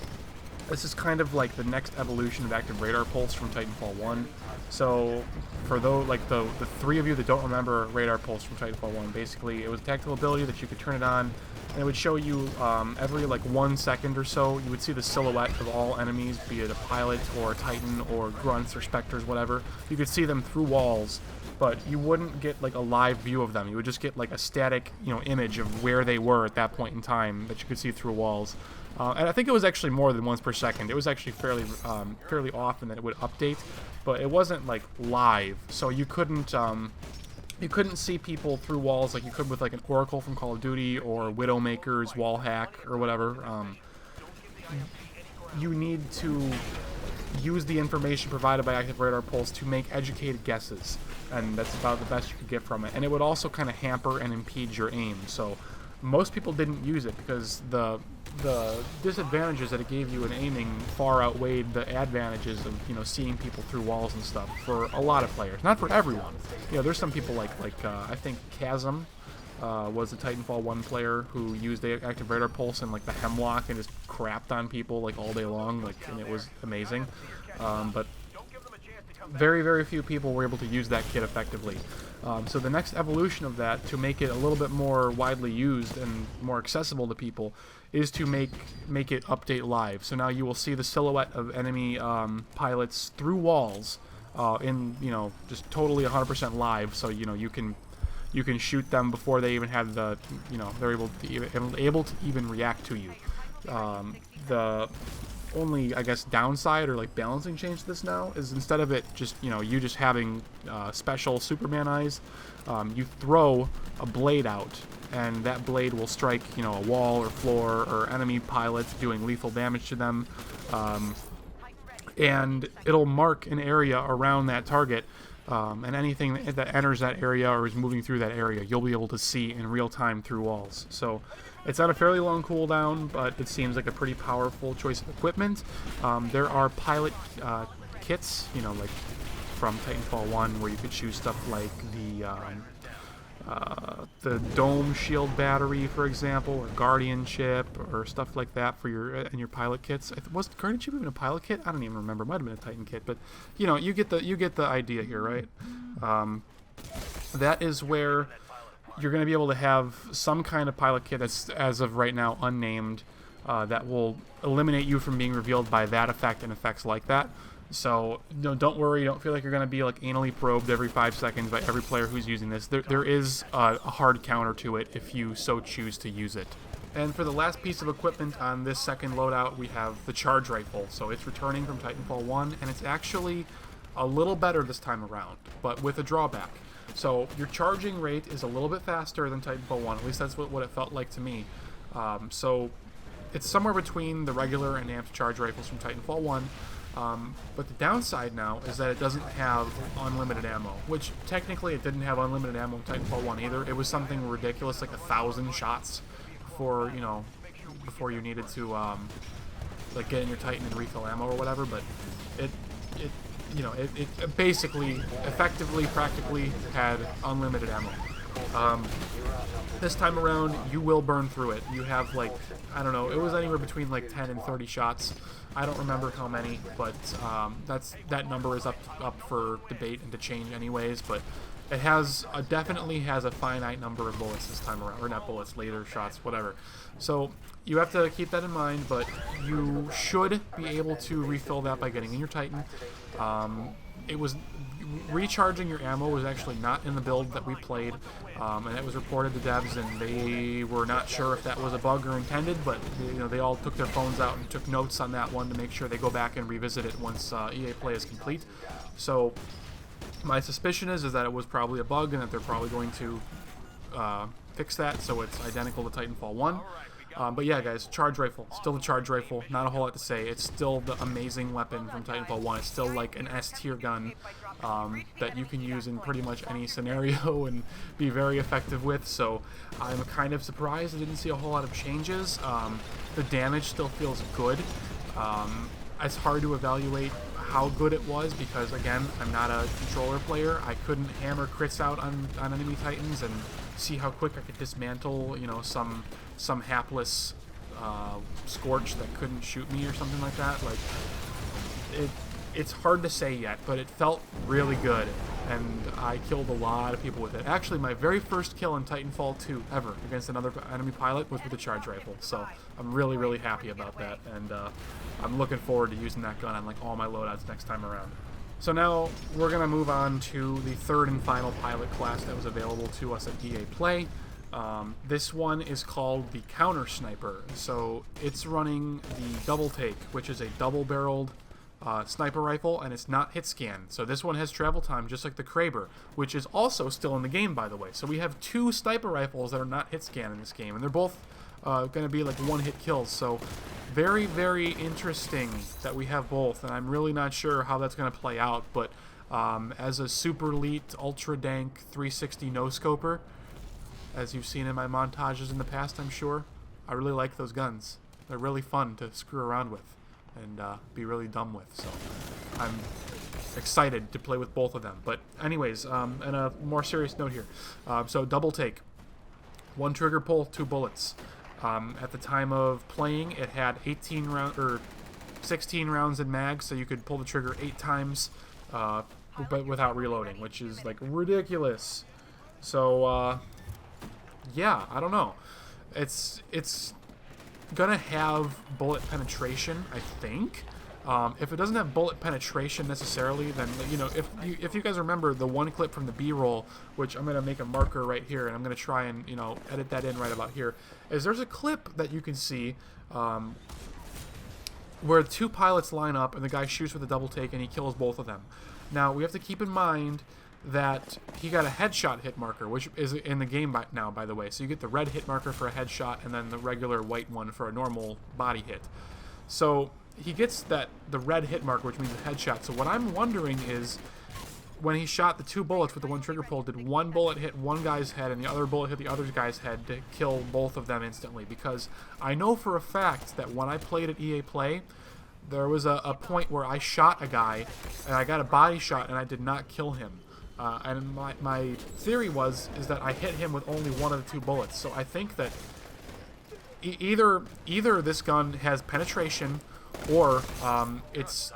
this is kind of like the next evolution of Active Radar Pulse from Titanfall 1. So for those, like the three of you that don't remember Radar Pulse from Titanfall 1, basically it was a tactical ability that you could turn it on, and it would show you every like 1 second or so, you would see the silhouette of all enemies, be it a pilot or a Titan or grunts or specters, whatever. You could see them through walls, but you wouldn't get like a live view of them. You would just get like a static image of where they were at that point in time that you could see through walls. And I think it was actually more than once per second. It was actually fairly often that it would update, but it wasn't like live, so you couldn't see people through walls like you could with like an Oracle from Call of Duty or Widowmaker's wall hack or whatever. You need to use the information provided by Active Radar Pulse to make educated guesses, and that's about the best you could get from it. And it would also kind of hamper and impede your aim, so most people didn't use it because the disadvantages that it gave you in aiming far outweighed the advantages of seeing people through walls and stuff for a lot of players. Not for everyone. There's some people like I think Chasm was a Titanfall 1 player who used the Active Radar Pulse and like the Hemlock and just crapped on people like all day long, and it was amazing. But very, very few people were able to use that kit effectively. So the next evolution of that, to make it a little bit more widely used and more accessible to people, is to make it update live. So now you will see the silhouette of enemy pilots through walls in just totally 100% live. So you can shoot them before they even have they're able to even react to you. The only, I guess, downside or like balancing change to this now is instead of it just, you know, you just having special Superman eyes, you throw a blade out, and that blade will strike, you know, a wall or floor or enemy pilots, doing lethal damage to them, and it'll mark an area around that target. And anything that enters that area or is moving through that area, you'll be able to see in real time through walls. So it's on a fairly long cooldown, but it seems like a pretty powerful choice of equipment. There are pilot kits, you know, like from Titanfall 1, where you could choose stuff like the dome shield battery, for example, or guardian chip, or stuff like that for your in your pilot kits. Was guardian chip even a pilot kit? I don't even remember. It might have been a Titan kit, but you know, you get the idea here, right? That is where you're going to be able to have some kind of pilot kit that's, as of right now, unnamed, that will eliminate you from being revealed by that effect and effects like that. So, you know, don't worry, don't feel like you're going to be like anally probed every 5 seconds by every player who's using this. There is a hard counter to it if you so choose to use it. And for the last piece of equipment on this second loadout, we have the charge rifle. So it's returning from Titanfall 1, and it's actually a little better this time around, but with a drawback. So your charging rate is a little bit faster than Titanfall 1, at least that's what it felt like to me. So it's somewhere between the regular and amped charge rifles from Titanfall 1. But the downside now is that it doesn't have unlimited ammo, which technically it didn't have unlimited ammo in Titanfall 1 either. It was something ridiculous, like 1,000 shots before, you know, before you needed to like get in your Titan and refill ammo or whatever. But it basically, effectively, practically had unlimited ammo. This time around, you will burn through it. You have, like, I don't know, it was anywhere between like 10 and 30 shots. I don't remember how many, but that number is up for debate and to change anyways. But it definitely has a finite number of bullets this time around, or not bullets, laser shots, whatever. So you have to keep that in mind, but you should be able to refill that by getting in your Titan. Recharging your ammo was actually not in the build that we played, and it was reported to devs, and they were not sure if that was a bug or intended, but you know, they all took their phones out and took notes on that one to make sure they go back and revisit it once EA Play is complete. So my suspicion is that it was probably a bug, and that they're probably going to fix that so it's identical to Titanfall 1. But yeah, guys, charge rifle, still the charge rifle, not a whole lot to say. It's still the amazing weapon from Titanfall 1. It's still like an S-tier gun that you can use in pretty much any scenario and be very effective with, so I'm kind of surprised I didn't see a whole lot of changes. The damage still feels good. It's hard to evaluate how good it was because, again, I'm not a controller player. I couldn't hammer crits out on enemy Titans and see how quick I could dismantle, you know, some hapless Scorch that couldn't shoot me or something like that. Like, it's hard to say yet, but it felt really good, and I killed a lot of people with it. Actually, my very first kill in Titanfall 2 ever against another enemy pilot was with a charge rifle, so I'm really, really happy about that, and I'm looking forward to using that gun on like all my loadouts next time around. So now we're going to move on to the third and final pilot class that was available to us at EA Play. This one is called the Counter Sniper. So it's running the Double Take, which is a double-barreled sniper rifle, and it's not hit scan. So this one has travel time just like the c.a.r, which is also still in the game, by the way. So we have 2 sniper rifles that are not hit scan in this game, and they're both going to be like one-hit kills. So very, very interesting that we have both, and I'm really not sure how that's going to play out, but as a super elite, ultra dank 360 no-scoper, as you've seen in my montages in the past, I'm sure, I really like those guns. They're really fun to screw around with and be really dumb with, so I'm excited to play with both of them. But anyways, and a more serious note here. So double take, 1 trigger pull, 2 bullets. At the time of playing, it had 16 rounds in mag, so you could pull the trigger 8 times, but without reloading, which is like ridiculous. So yeah, I don't know. It's gonna have bullet penetration, I think. If it doesn't have bullet penetration necessarily, then, you know, if you guys remember the one clip from the B-roll, which I'm gonna make a marker right here, and I'm gonna try and, you know, edit that in right about here, is there's a clip that you can see where two pilots line up and the guy shoots with a double take and he kills both of them. Now, we have to keep in mind that he got a headshot hit marker, which is in the game now, by the way. So you get the red hit marker for a headshot and then the regular white one for a normal body hit. So he gets the red hit marker, which means a headshot. So what I'm wondering is, when he shot the two bullets with the one trigger pull, did one bullet hit one guy's head and the other bullet hit the other guy's head to kill both of them instantly? Because I know for a fact that when I played at EA Play, there was a point where I shot a guy and I got a body shot and I did not kill him. And my theory is that I hit him with only one of the two bullets. So I think that either this gun has penetration, or it's,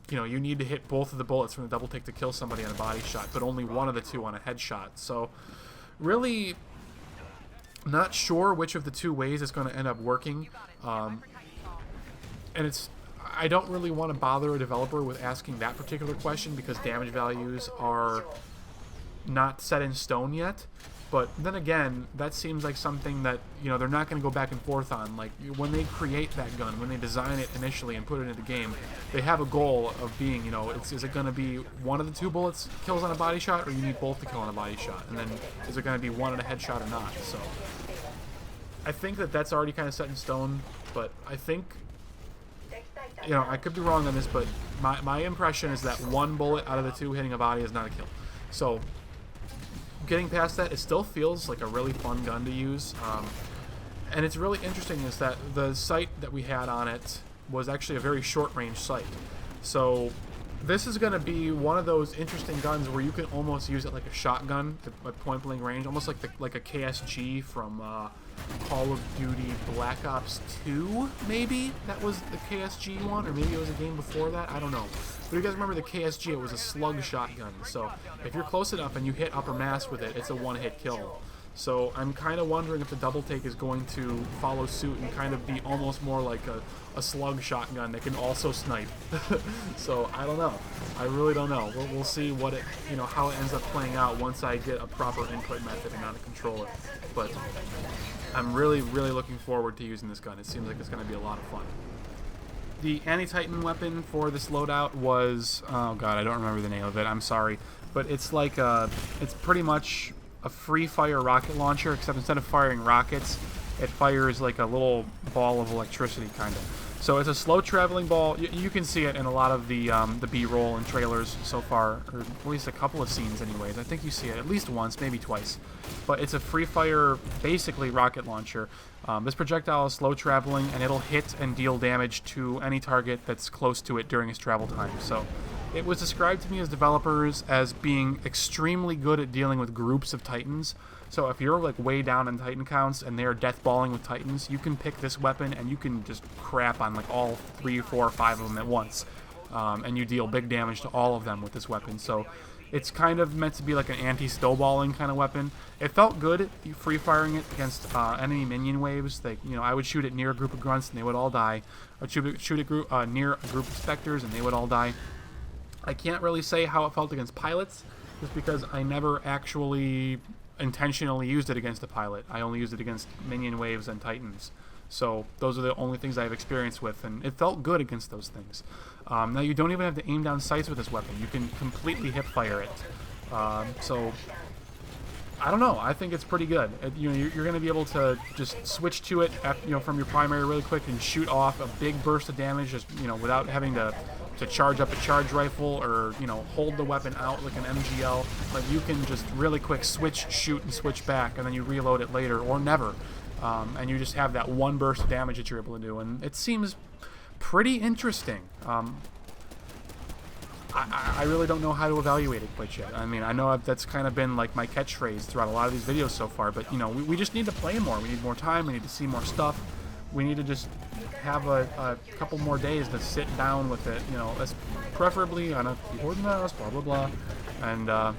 you know, you need to hit both of the bullets from the double take to kill somebody on a body shot, but only one of the two on a headshot. So really not sure which of the two ways it's going to end up working. And I don't really want to bother a developer with asking that particular question because damage values are not set in stone yet. But then again, that seems like something that, you know, they're not going to go back and forth on. Like, when they create that gun, when they design it initially and put it into the game, they have a goal of being, you know, is it going to be one of the two bullets kills on a body shot, or you need both to kill on a body shot? And then is it going to be one on a headshot or not? So I think that that's already kind of set in stone, but I think, you know, I could be wrong on this, but my impression is that one bullet out of the two hitting a body is not a kill. So getting past that, it still feels like a really fun gun to use. And it's really interesting is that the sight that we had on it was actually a very short-range sight. So this is going to be one of those interesting guns where you can almost use it like a shotgun at point-blank range, almost like a KSG from Call of Duty Black Ops 2, maybe? That was the KSG one, or maybe it was a game before that, I don't know. But you guys remember the KSG, it was a slug shotgun, so if you're close enough and you hit upper mass with it, it's a one-hit kill. So I'm kind of wondering if the double take is going to follow suit and kind of be almost more like a slug shotgun that can also snipe. So I don't know. I really don't know. We'll see what it, you know, how it ends up playing out once I get a proper input method and not a controller. But I'm really, really looking forward to using this gun. It seems like it's going to be a lot of fun. The anti-Titan weapon for this loadout was, oh god, I don't remember the name of it, I'm sorry. But it's like it's pretty much a free fire rocket launcher, except instead of firing rockets, it fires like a little ball of electricity, kind of. So it's a slow traveling ball. You can see it in a lot of the B-roll and trailers so far, or at least a couple of scenes anyways. I think you see it at least once, maybe twice. But it's a free fire, basically rocket launcher. This projectile is slow traveling, and it'll hit and deal damage to any target that's close to it during its travel time. So it was described to me as developers as being extremely good at dealing with groups of Titans. So if you're like way down in Titan counts and they're deathballing with Titans, you can pick this weapon and you can just crap on like all 3, 4, 5 of them at once. And you deal big damage to all of them with this weapon. So it's kind of meant to be like an anti-snowballing kind of weapon. It felt good free firing it against enemy minion waves. Like, you know, I would shoot it near a group of grunts and they would all die. I'd shoot it near a group of specters and they would all die. I can't really say how it felt against pilots, just because I never actually intentionally used it against a pilot. I only used it against minion waves and Titans. So those are the only things I've experienced with, and it felt good against those things. Now you don't even have to aim down sights with this weapon. You can completely hip fire it. So I don't know. I think it's pretty good. You know, you're going to be able to just switch to it, you know, from your primary really quick and shoot off a big burst of damage, just, you know, without having to charge up a charge rifle or, you know, hold the weapon out like an MGL. Like, you can just really quick switch, shoot, and switch back, and then you reload it later or never. And you just have that one burst of damage that you're able to do, and it seems pretty interesting. I really don't know how to evaluate it quite yet. I mean, I know that's kind of been like my catchphrase throughout a lot of these videos so far, but, you know, we just need to play more. We need more time. We need to see more stuff. We need to just have a couple more days to sit down with it, you know, preferably on a keyboard and mouse, blah, blah, blah, and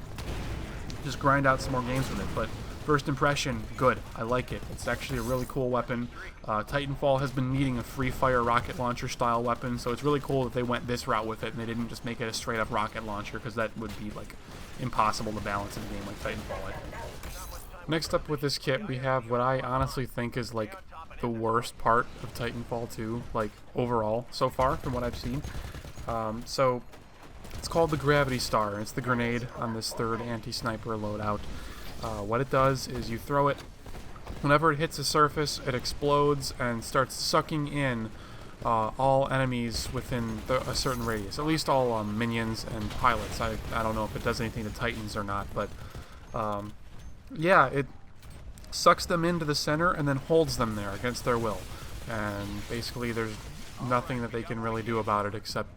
just grind out some more games with it. But first impression, good. I like it. It's actually a really cool weapon. Titanfall has been needing a free fire rocket launcher style weapon, so it's really cool that they went this route with it and they didn't just make it a straight up rocket launcher, because that would be like impossible to balance in a game like Titanfall, I think. Next up with this kit, we have what I honestly think is like the worst part of Titanfall 2, like overall so far from what I've seen. So it's called the Gravity Star, and it's the grenade on this third anti-sniper loadout. What it does is you throw it, whenever it hits the surface, it explodes and starts sucking in all enemies within a certain radius, at least all minions and pilots. I don't know if it does anything to Titans or not, but yeah, it sucks them into the center and then holds them there against their will. And basically there's nothing that they can really do about it except,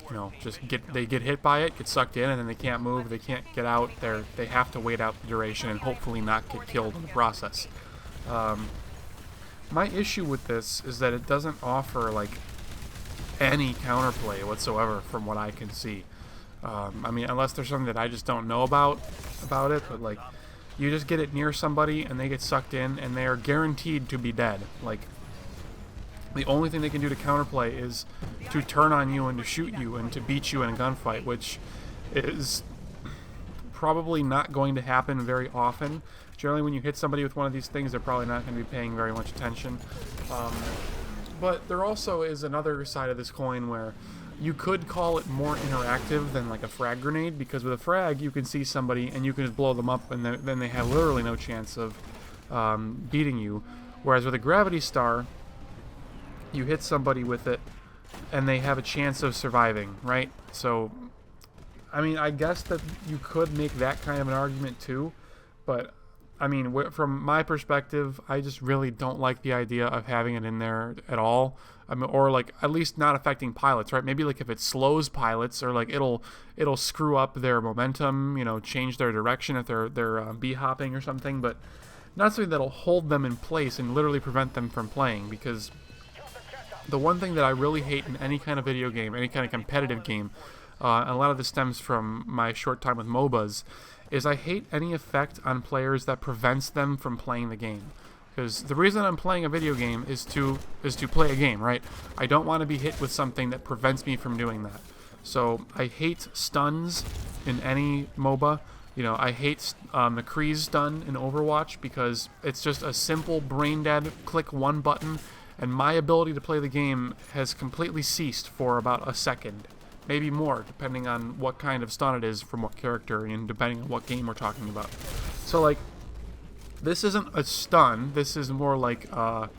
you know, just they get hit by it, get sucked in, and then they can't move, they can't get out. They have to wait out the duration and hopefully not get killed in the process. My issue with this is that it doesn't offer like any counterplay whatsoever from what I can see. I mean, unless there's something that I just don't know about it, but like, you just get it near somebody and they get sucked in and they are guaranteed to be dead. Like, the only thing they can do to counterplay is to turn on you and to shoot you and to beat you in a gunfight, which is probably not going to happen very often. Generally, when you hit somebody with one of these things, they're probably not going to be paying very much attention. But there also is another side of this coin where you could call it more interactive than like a frag grenade, because with a frag you can see somebody and you can just blow them up and then they have literally no chance of beating you. Whereas with a Gravity Star, you hit somebody with it and they have a chance of surviving, right? So, I mean, I guess that you could make that kind of an argument too, but I mean, from my perspective, I just really don't like the idea of having it in there at all. I mean, or like at least not affecting pilots, right? Maybe like if it slows pilots, or like it'll screw up their momentum, you know, change their direction if they're bee hopping or something, but not something that'll hold them in place and literally prevent them from playing. Because the one thing that I really hate in any kind of video game, any kind of competitive game, and a lot of this stems from my short time with MOBAs, is I hate any effect on players that prevents them from playing the game. Because the reason I'm playing a video game is to play a game, right? I don't want to be hit with something that prevents me from doing that. So I hate stuns in any MOBA. You know, I hate the Kreese stun in Overwatch because it's just a simple brain dead click one button, and my ability to play the game has completely ceased for about a second. Maybe more, depending on what kind of stun it is from what character and depending on what game we're talking about. So, like, this isn't a stun. This is more like a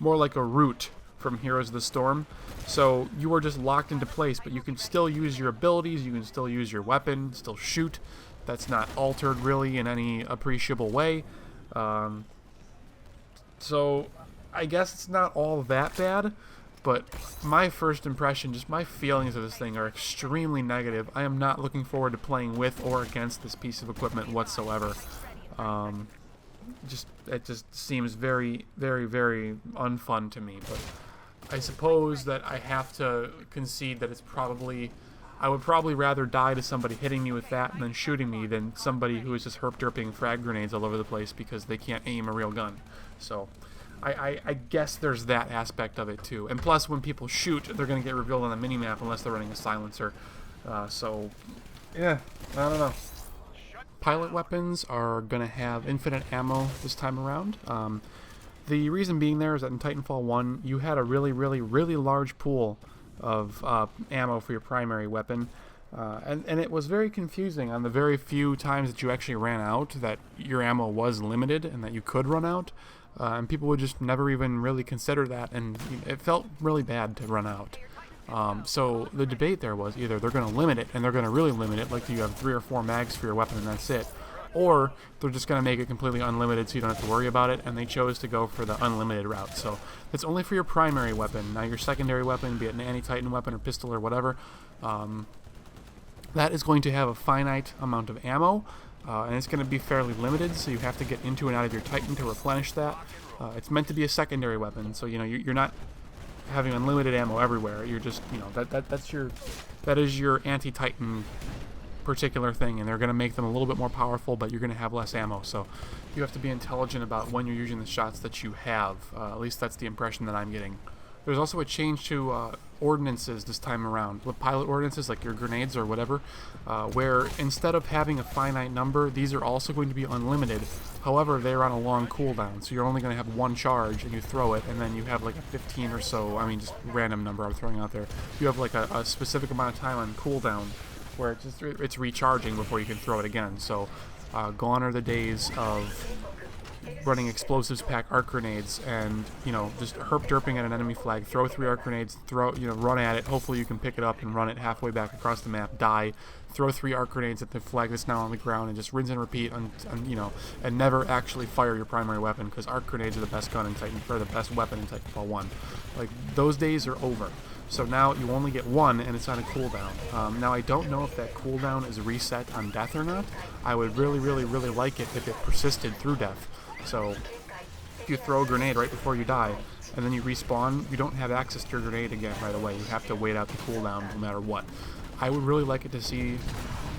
root from Heroes of the Storm. So you are just locked into place, but you can still use your abilities. You can still use your weapon, still shoot. That's not altered really in any appreciable way. So I guess it's not all that bad. But my first impression, just my feelings of this thing are extremely negative. I am not looking forward to playing with or against this piece of equipment whatsoever. It just seems very, very, very unfun to me. But I suppose that I have to concede that I would probably rather die to somebody hitting me with that and then shooting me than somebody who is just herp-derping frag grenades all over the place because they can't aim a real gun. So I guess there's that aspect of it too. And plus, when people shoot, they're going to get revealed on the minimap unless they're running a silencer. So, yeah, I don't know. Pilot weapons are going to have infinite ammo this time around. The reason being there is that in Titanfall 1, you had a really, really, really large pool of ammo for your primary weapon. And it was very confusing on the very few times that you actually ran out, that your ammo was limited and that you could run out. And people would just never even really consider that, and it felt really bad to run out. So the debate there was either they're going to limit it, and they're going to really limit it, like you have 3 or 4 mags for your weapon and that's it, or they're just going to make it completely unlimited so you don't have to worry about it, and they chose to go for the unlimited route. So it's only for your primary weapon. Now your secondary weapon, be it an anti-Titan weapon or pistol or whatever, that is going to have a finite amount of ammo. And it's going to be fairly limited, so you have to get into and out of your Titan to replenish that. It's meant to be a secondary weapon, so you know you're not having unlimited ammo everywhere. You're just, you know, that is your anti-Titan particular thing, and they're going to make them a little bit more powerful, but you're going to have less ammo. So you have to be intelligent about when you're using the shots that you have. At least that's the impression that I'm getting There's also a change to ordinances this time around. With pilot ordinances, like your grenades or whatever, where instead of having a finite number, these are also going to be unlimited. However, they're on a long cooldown, so you're only going to have one charge, and you throw it, and then you have like a 15 or so, I mean, just random number I'm throwing out there. You have like a specific amount of time on cooldown, where it's recharging before you can throw it again. So, gone are the days of running explosives pack arc grenades and, you know, just herp derping at an enemy flag, throw 3 arc grenades, run at it, hopefully you can pick it up and run it halfway back across the map, die, throw 3 arc grenades at the flag that's now on the ground, and just rinse and repeat and never actually fire your primary weapon, because arc grenades are the best gun in Titanfall, or the best weapon in Titanfall 1. Like, those days are over. So now you only get one, and it's on a cooldown. Now I don't know if that cooldown is reset on death or not. I would really, really, really like it if it persisted through death. So if you throw a grenade right before you die, and then you respawn, you don't have access to your grenade again right away. You have to wait out the cooldown no matter what. I would really like to see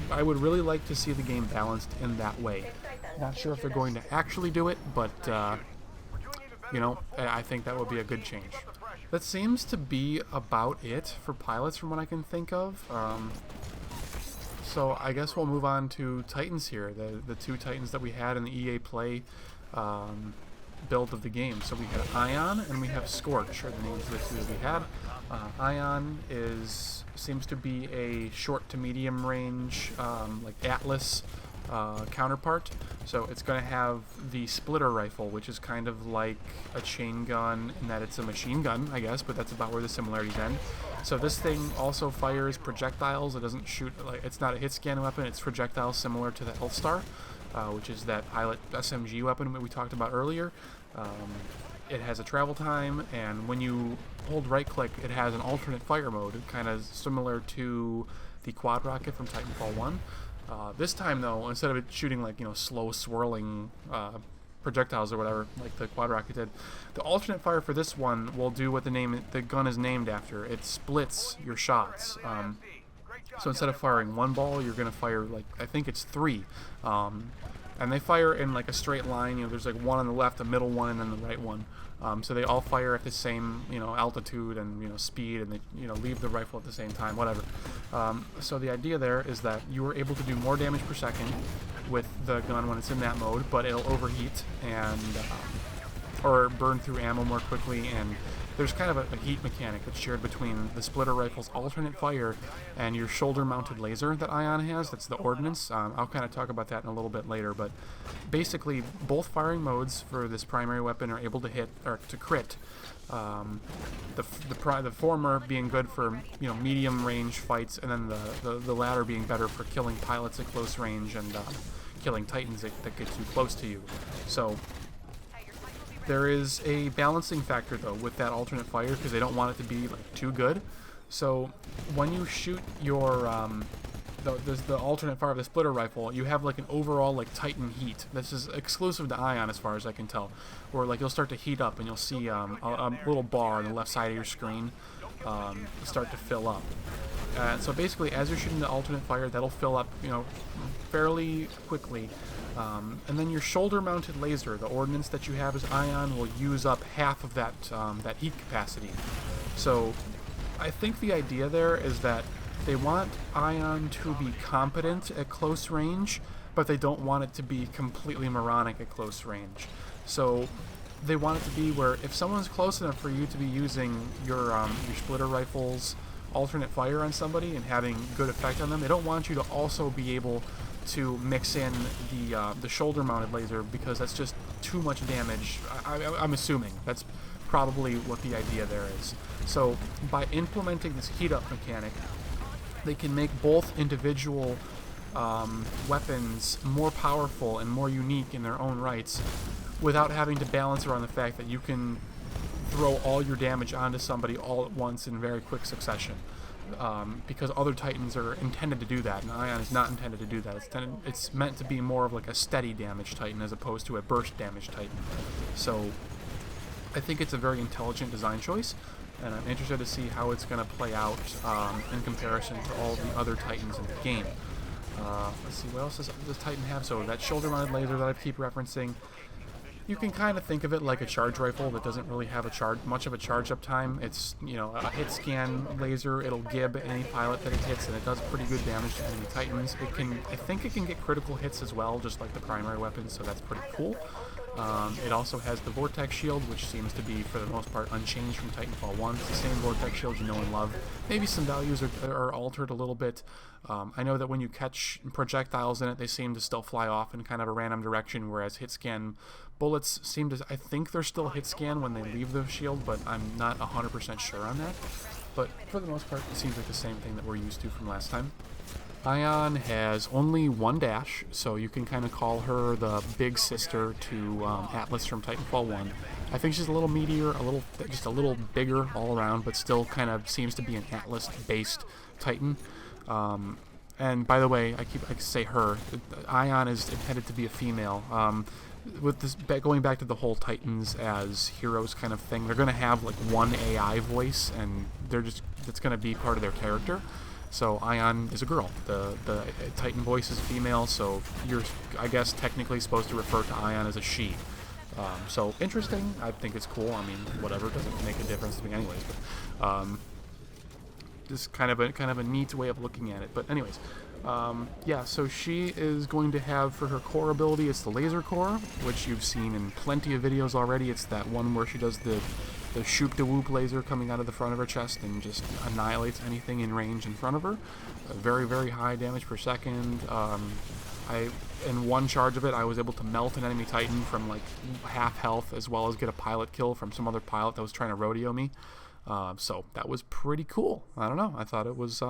the game balanced in that way. Not sure if they're going to actually do it, but you know, I think that would be a good change. That seems to be about it for pilots from what I can think of. So I guess we'll move on to Titans here, the 2 Titans that we had in the EA Play build of the game. So we had Ion and we have Scorch are the names of the 2 that we had. Ion seems to be a short to medium range, like Atlas counterpart. So it's going to have the splitter rifle, which is kind of like a chain gun in that it's a machine gun, I guess, but that's about where the similarities end. So this thing also fires projectiles. It doesn't shoot, like, it's not a hit scan weapon, it's projectiles similar to the LATAR, which is that pilot SMG weapon that we talked about earlier. It has a travel time, and when you hold right click, it has an alternate fire mode, kind of similar to the quad rocket from Titanfall 1. This time, though, instead of it shooting like, you know, slow swirling projectiles or whatever, like the quad rocket did, the alternate fire for this one will do what the gun is named after. It splits your shots. So instead of firing 1 ball, you're going to fire, like, I think it's 3. And they fire in like a straight line. You know, there's like one on the left, a middle one, and then the right one. So they all fire at the same, you know, altitude and, you know, speed, and they, you know, leave the rifle at the same time, whatever. So the idea there is that you are able to do more damage per second with the gun when it's in that mode, but it'll overheat and or burn through ammo more quickly, and there's kind of a heat mechanic that's shared between the splitter rifle's alternate fire and your shoulder-mounted laser that Ion has. That's the ordnance. I'll kind of talk about that in a little bit later, but basically both firing modes for this primary weapon are able to hit or to crit. The former being good for, you know, medium range fights, and then the latter being better for killing pilots at close range and killing Titans that get too close to you. So there is a balancing factor, though, with that alternate fire, because they don't want it to be like too good. So when you shoot your the alternate fire of the splitter rifle, you have like an overall like Titan heat. This is exclusive to Ion as far as I can tell, where like you'll start to heat up and you'll see a little bar on the left side of your screen start to fill up. So basically, as you're shooting the alternate fire, that'll fill up, you know, fairly quickly. And then your shoulder-mounted laser, the ordnance that you have as Ion, will use up half of that that heat capacity. So I think the idea there is that they want Ion to be competent at close range, but they don't want it to be completely moronic at close range. So they want it to be where if someone's close enough for you to be using your splitter rifle's alternate fire on somebody and having good effect on them, they don't want you to also be able to mix in the shoulder-mounted laser, because that's just too much damage. I'm assuming that's probably what the idea there is. So by implementing this heat-up mechanic, they can make both individual weapons more powerful and more unique in their own rights, without having to balance around the fact that you can throw all your damage onto somebody all at once in very quick succession. Because other Titans are intended to do that, and Ion is not intended to do that. It's meant to be more of like a steady damage Titan as opposed to a burst damage Titan. So I think it's a very intelligent design choice, and I'm interested to see how it's going to play out in comparison to all the other Titans in the game. Let's see, what else does Titan have? So that shoulder-mounted laser that I keep referencing. You can kind of think of it like a charge rifle that doesn't really have much of a charge up time. It's, you know, a hit scan laser. It'll gib any pilot that it hits, and it does pretty good damage to enemy Titans. I think it can get critical hits as well, just like the primary weapon, so that's pretty cool. It also has the Vortex Shield, which seems to be, for the most part, unchanged from Titanfall 1. It's the same Vortex Shield you know and love. Maybe some values are altered a little bit. I know that when you catch projectiles in it, they seem to still fly off in kind of a random direction, whereas hit scan bullets seem to... I think they're still hit scan when they leave the shield, but I'm not 100% sure on that. But for the most part, it seems like the same thing that we're used to from last time. Ion has only one dash, so you can kind of call her the big sister to Atlas from Titanfall 1. I think she's a little meatier, just a little bigger all around, but still kind of seems to be an Atlas-based Titan. And by the way, I say her. Ion is intended to be a female. With this, going back to the whole Titans as heroes kind of thing, they're going to have like one AI voice, and it's going to be part of their character. So Ion is a girl. The Titan voice is female, so you're, I guess, technically supposed to refer to Ion as a she. So interesting. I think it's cool. I mean, whatever, doesn't make a difference to me anyways. But just kind of a neat way of looking at it. But anyways, yeah. So she is going to have, for her core ability, it's the laser core, which you've seen in plenty of videos already. It's that one where she does the shoop-de-whoop laser coming out of the front of her chest and just annihilates anything in range in front of her. Very, very high damage per second. In one charge of it, I was able to melt an enemy Titan from like half health, as well as get a pilot kill from some other pilot that was trying to rodeo me. So that was pretty cool. I don't know. I thought it was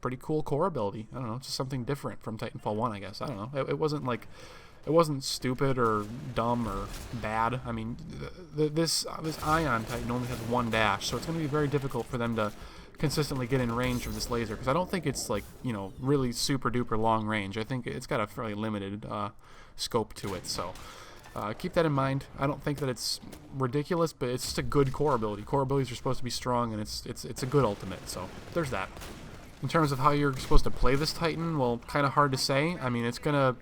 pretty cool core ability. I don't know. Just something different from Titanfall 1, I guess. I don't know. It wasn't like... It wasn't stupid or dumb or bad. I mean, this Ion Titan only has one dash, so it's going to be very difficult for them to consistently get in range of this laser, because I don't think it's like, you know, really super duper long range. I think it's got a fairly limited scope to it, so keep that in mind. I don't think that it's ridiculous, but it's just a good core ability. Core abilities are supposed to be strong, and it's a good ultimate, so there's that. In terms of how you're supposed to play this Titan, well, kind of hard to say. I mean, it's going to...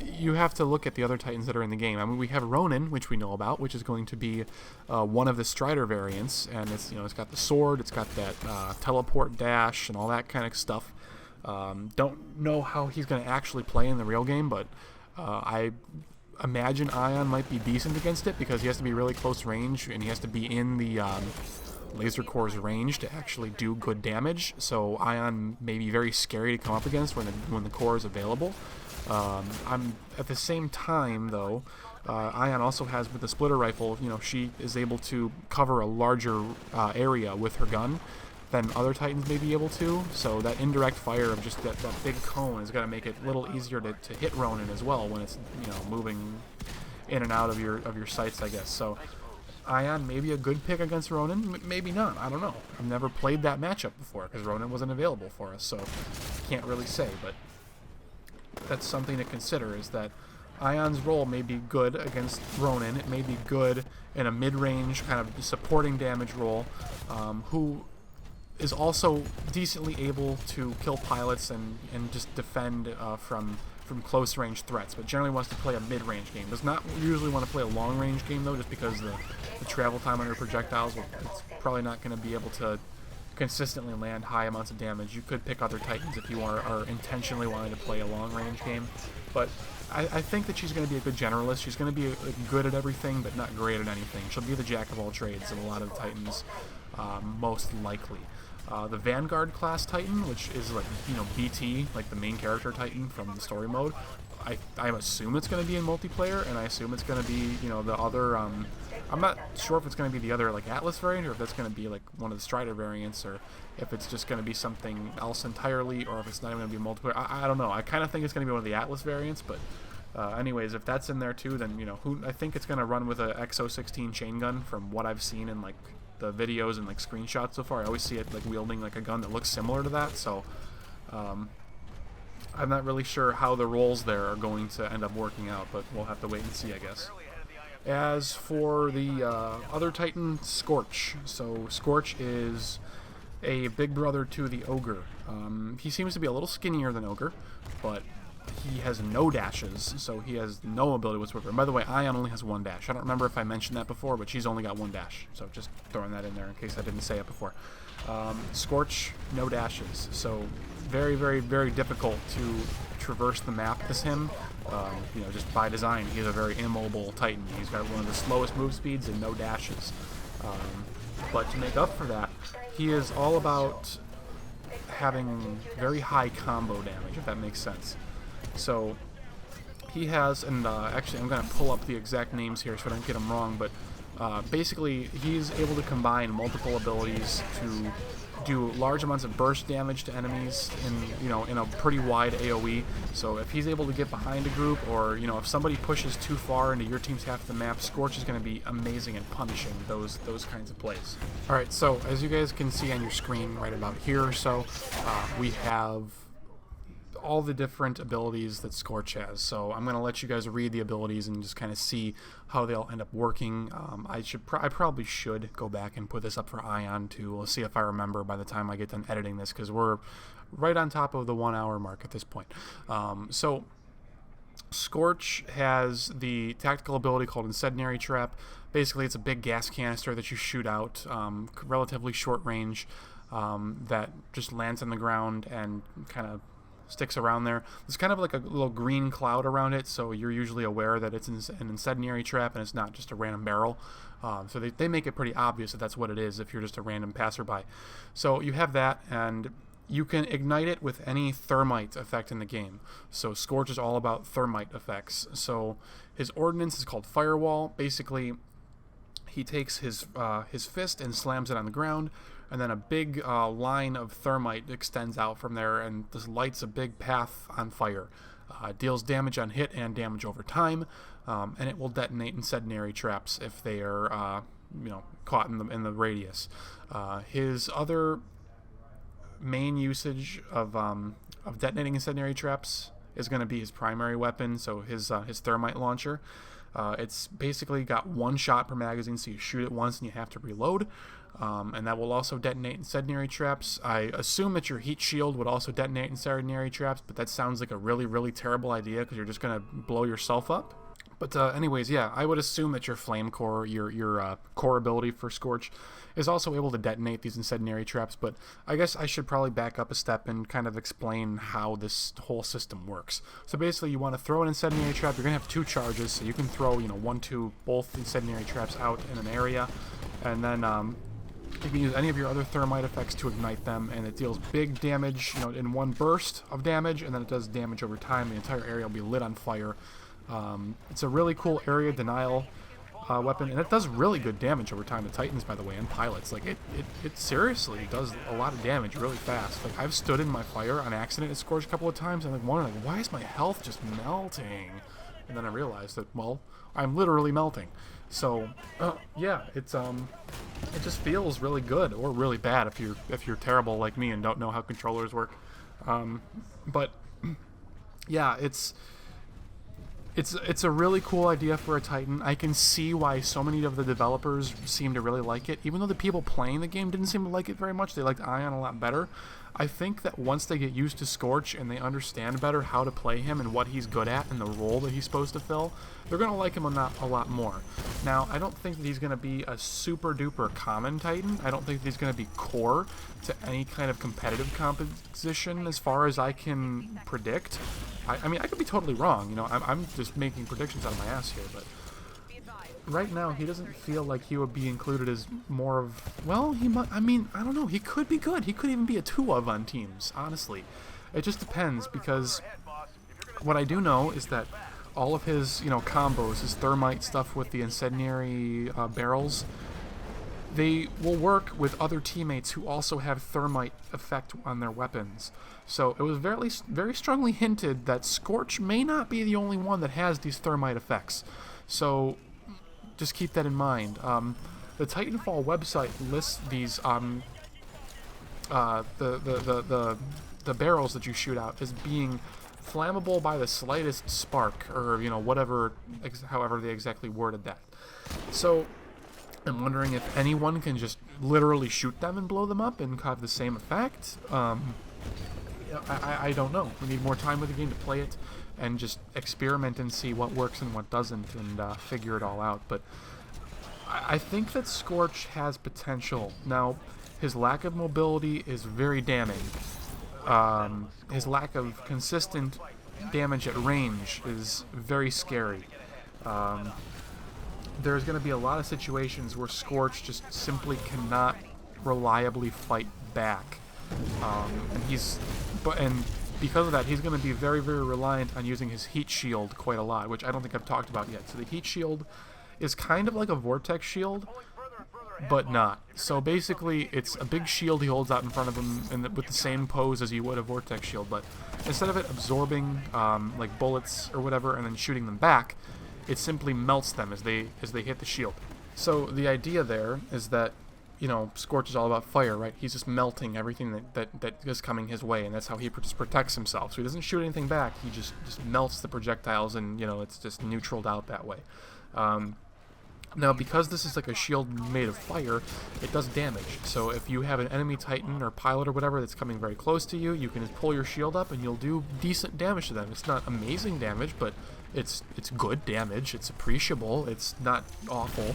You have to look at the other Titans that are in the game. I mean, we have Ronin, which we know about, which is going to be one of the Strider variants, and it's, you know, it's got the sword, it's got that teleport dash and all that kind of stuff. Don't know how he's going to actually play in the real game, but I imagine Ion might be decent against it, because he has to be really close range and he has to be in the laser core's range to actually do good damage. So Ion may be very scary to come up against when the core is available. I'm at the same time, though, Ion also has, with the splitter rifle, you know, she is able to cover a larger area with her gun than other Titans may be able to. So that indirect fire of just that big cone is going to make it a little easier to hit Ronin as well when it's, you know, moving in and out of your sights, I guess. So Ion may be a good pick against Ronin, maybe not. I don't know. I've never played that matchup before because Ronin wasn't available for us, so can't really say, but that's something to consider, is that Ion's role may be good against Ronin. It may be good in a mid-range kind of supporting damage role, who is also decently able to kill pilots and just defend from close-range threats, but generally wants to play a mid-range game. Does not usually want to play a long-range game, though, just because the travel time on your projectiles, it's probably not going to be able to consistently land high amounts of damage. You could pick other Titans if you are intentionally wanting to play a long-range game, but I think that she's going to be a good generalist. She's going to be good at everything, but not great at anything. She'll be the jack-of-all-trades of a lot of the Titans, most likely. The Vanguard class Titan, which is like, you know, BT, like the main character Titan from the story mode, I assume it's going to be in multiplayer, and I assume it's going to be, you know, the other, I'm not sure if it's going to be the other, like, Atlas variant, or if that's going to be, like, one of the Strider variants, or if it's just going to be something else entirely, or if it's not even going to be multiplayer. I don't know. I kind of think it's going to be one of the Atlas variants, but anyways, if that's in there too, then, you know, I think it's going to run with a XO16 chain gun from what I've seen in, like, the videos and, like, screenshots so far. I always see it, like, wielding, like, a gun that looks similar to that, so I'm not really sure how the roles there are going to end up working out, but we'll have to wait and see, I guess. As for the other Titan, Scorch. So Scorch is a big brother to the Ogre. He seems to be a little skinnier than Ogre, but he has no dashes, so he has no ability whatsoever. And by the way, Ion only has 1 dash. I don't remember if I mentioned that before, but she's only got 1 dash. So just throwing that in there in case I didn't say it before. Scorch, no dashes. So very, very, very difficult to traverse the map as him. You know, just by design, he's a very immobile Titan. He's got one of the slowest move speeds and no dashes. But to make up for that, he is all about having very high combo damage, if that makes sense. So he has, and actually I'm going to pull up the exact names here so I don't get them wrong, but basically he's able to combine multiple abilities to do large amounts of burst damage to enemies in a pretty wide AoE. So if he's able to get behind a group, or if somebody pushes too far into your team's half of the map, Scorch is going to be amazing at punishing those kinds of plays. Alright, so as you guys can see on your screen right about here or so, we have all the different abilities that Scorch has. So I'm going to let you guys read the abilities and just kind of see how they all end up working. I probably should go back and put this up for Ion too. We'll see if I remember by the time I get done editing this, because we're right on top of the 1 hour mark at this point. So Scorch has the tactical ability called Incendiary Trap. Basically it's a big gas canister that you shoot out, relatively short range, that just lands on the ground and kind of sticks around there. There's kind of like a little green cloud around it, so you're usually aware that it's an incendiary trap and it's not just a random barrel. So they make it pretty obvious that that's what it is if you're just a random passerby. So you have that, and you can ignite it with any thermite effect in the game. So Scorch is all about thermite effects. So his ordnance is called Firewall. Basically, he takes his fist and slams it on the ground, and then a big line of thermite extends out from there and just lights a big path on fire. It deals damage on hit and damage over time, and it will detonate incendiary traps if they are caught in the radius. His other main usage of detonating incendiary traps is going to be his primary weapon, so his thermite launcher. It's basically got 1 shot per magazine, so you shoot it once and you have to reload. And that will also detonate incendiary traps. I assume that your heat shield would also detonate incendiary traps, but that sounds like a really, really terrible idea because you're just going to blow yourself up. But anyways, yeah, I would assume that your flame core, your core ability for Scorch, is also able to detonate these incendiary traps. But I guess I should probably back up a step and kind of explain how this whole system works. So basically, you want to throw an incendiary trap. You're going to have 2 charges, so you can throw 1, 2, both incendiary traps out in an area, and then you can use any of your other thermite effects to ignite them, and it deals big damage, in 1 burst of damage, and then it does damage over time. The entire area will be lit on fire. It's a really cool area denial weapon, and it does really good damage over time to Titans, by the way, and pilots. Like, it seriously does a lot of damage really fast. Like, I've stood in my fire on accident at Scorch a couple of times, and I'm wondering, why is my health just melting? And then I realized that, well, I'm literally melting. So, yeah, it just feels really good, or really bad if you're terrible like me and don't know how controllers work. But yeah, it's a really cool idea for a Titan. I can see why so many of the developers seem to really like it, even though the people playing the game didn't seem to like it very much. They liked Ion a lot better. I think that once they get used to Scorch and they understand better how to play him and what he's good at and the role that he's supposed to fill, they're going to like him a lot more. Now, I don't think that he's going to be a super duper common Titan. I don't think that he's going to be core to any kind of competitive composition as far as I can predict. I mean, I could be totally wrong. I'm just making predictions out of my ass here, but right now he doesn't feel like he would be included as more of, well, he might, I mean, I don't know, he could be good. He could even be a 2-of on teams, honestly. It just depends, because what I do know is that all of his, combos, his thermite stuff with the incendiary barrels, they will work with other teammates who also have thermite effect on their weapons. So it was very, very strongly hinted that Scorch may not be the only one that has these thermite effects. So just keep that in mind. The Titanfall website lists these the barrels that you shoot out as being flammable by the slightest spark, or however they exactly worded that. So I'm wondering if anyone can just literally shoot them and blow them up and have the same effect. I don't know. We need more time with the game to play it and just experiment and see what works and what doesn't and figure it all out. But I think that Scorch has potential. Now, his lack of mobility is very damning. His lack of consistent damage at range is very scary. There's going to be a lot of situations where Scorch just simply cannot reliably fight back. And because of that, he's going to be very, very reliant on using his heat shield quite a lot, which I don't think I've talked about yet. So the heat shield is kind of like a vortex shield, but not. So basically, it's a big shield he holds out in front of him with the same pose as you would a vortex shield, but instead of it absorbing like bullets or whatever and then shooting them back, it simply melts them as they hit the shield. So the idea there is that, you know, Scorch is all about fire, right? He's just melting everything that is coming his way, and that's how he just protects himself. So he doesn't shoot anything back. He just melts the projectiles, and, you know, it's just neutraled out that way. Now, because this is like a shield made of fire, it does damage. So if you have an enemy Titan or pilot or whatever that's coming very close to you, you can just pull your shield up and you'll do decent damage to them. It's not amazing damage, but it's good damage. It's appreciable. It's not awful.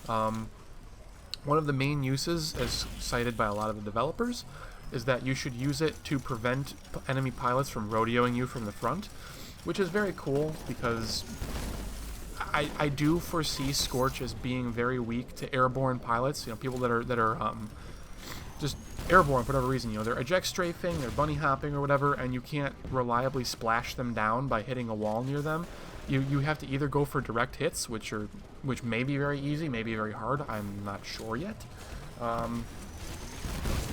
One of the main uses, as cited by a lot of the developers, is that you should use it to prevent enemy pilots from rodeoing you from the front, which is very cool because I do foresee Scorch as being very weak to airborne pilots. You know, people that are just airborne for whatever reason. You know, they're eject strafing, they're bunny hopping or whatever, and you can't reliably splash them down by hitting a wall near them. You have to either go for direct hits, which may be very easy, may be very hard. I'm not sure yet.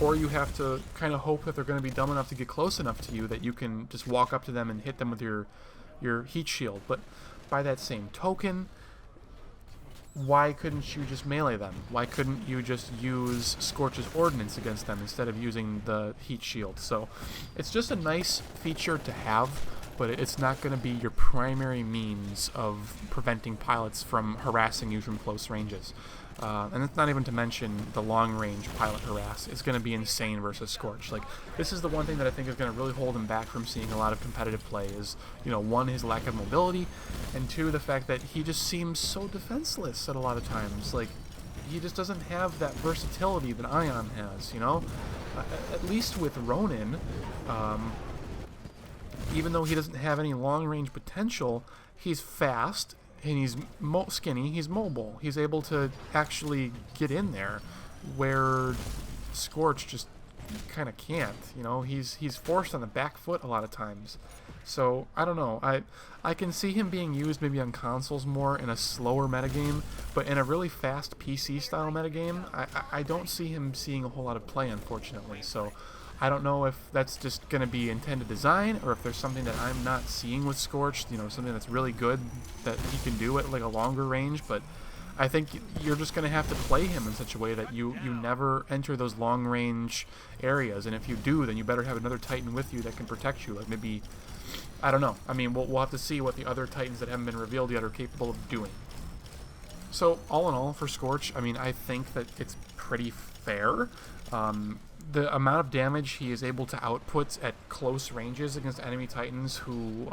Or you have to kind of hope that they're going to be dumb enough to get close enough to you that you can just walk up to them and hit them with your heat shield. But by that same token, why couldn't you just melee them? Why couldn't you just use Scorch's ordnance against them instead of using the heat shield? So it's just a nice feature to have, but it's not going to be your primary means of preventing pilots from harassing you from close ranges. And it's not even to mention the long-range pilot harass. It's going to be insane versus Scorch. Like, this is the one thing that I think is going to really hold him back from seeing a lot of competitive play is, you know, one, his lack of mobility, and two, the fact that he just seems so defenseless at a lot of times. Like, he just doesn't have that versatility that Ion has, you know? At least with Ronin, even though he doesn't have any long-range potential, he's fast, and he's skinny, he's mobile. He's able to actually get in there, where Scorch just kind of can't. You know, he's forced on the back foot a lot of times. So, I don't know. I can see him being used maybe on consoles more in a slower metagame, but in a really fast PC-style metagame, I don't see him seeing a whole lot of play, unfortunately. So, I don't know if that's just going to be intended design or if there's something that I'm not seeing with Scorch, you know, something that's really good that he can do at like a longer range, but I think you're just going to have to play him in such a way that you never enter those long range areas, and if you do, then you better have another Titan with you that can protect you, like maybe, I don't know, I mean, we'll have to see what the other Titans that haven't been revealed yet are capable of doing. So, all in all, for Scorch, I mean, I think that it's pretty fair. The amount of damage he is able to output at close ranges against enemy Titans who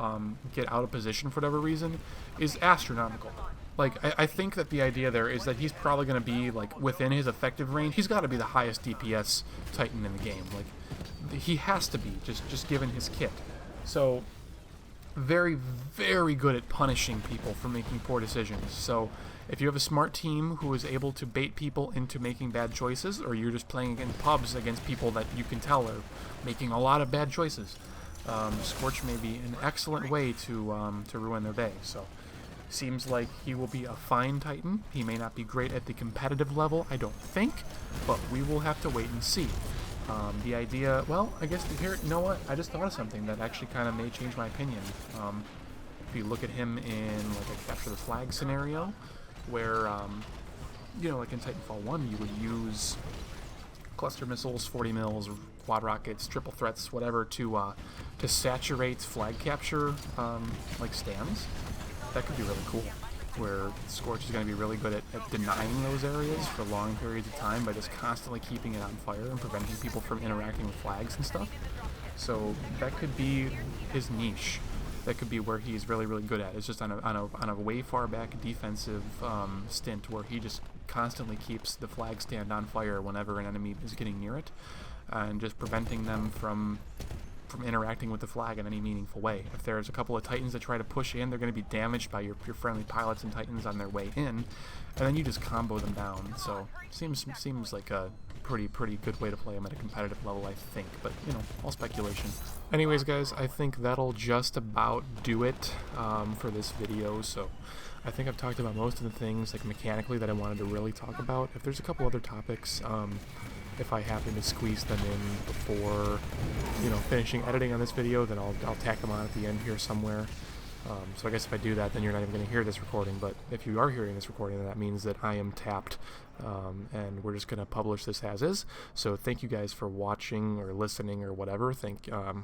get out of position for whatever reason is astronomical. Like, I think that the idea there is that he's probably going to be, like, within his effective range. He's got to be the highest DPS Titan in the game. Like, he has to be, just given his kit. So, very, very good at punishing people for making poor decisions. So, if you have a smart team who is able to bait people into making bad choices, or you're just playing in pubs against people that you can tell are making a lot of bad choices, Scorch may be an excellent way to ruin their day. So, seems like he will be a fine Titan. He may not be great at the competitive level, I don't think, but we will have to wait and see. The idea, well, I guess here, you know what? I just thought of something that actually kind of may change my opinion. If you look at him in like a capture the flag scenario, where, you know, like in Titanfall 1, you would use cluster missiles, 40 mils, quad rockets, triple threats, whatever, to saturate flag capture, like stands. That could be really cool, where Scorch is going to be really good at denying those areas for long periods of time by just constantly keeping it on fire and preventing people from interacting with flags and stuff. So that could be his niche. That could be where he's really, really good at. It's just on a way far back defensive stint where he just constantly keeps the flag stand on fire whenever an enemy is getting near it, and just preventing them from interacting with the flag in any meaningful way. If there's a couple of Titans that try to push in, they're going to be damaged by your friendly pilots and Titans on their way in, and then you just combo them down. So seems like a pretty good way to play them at a competitive level, I think, but you know, all speculation. Anyways guys, I think that'll just about do it for this video. So I think I've talked about most of the things like mechanically that I wanted to really talk about. If there's a couple other topics, if I happen to squeeze them in before, you know, finishing editing on this video, then I'll tack them on at the end here somewhere. So I guess if I do that, then you're not even going to hear this recording. But if you are hearing this recording, then that means that I am tapped, and we're just going to publish this as is. So thank you guys for watching or listening or whatever.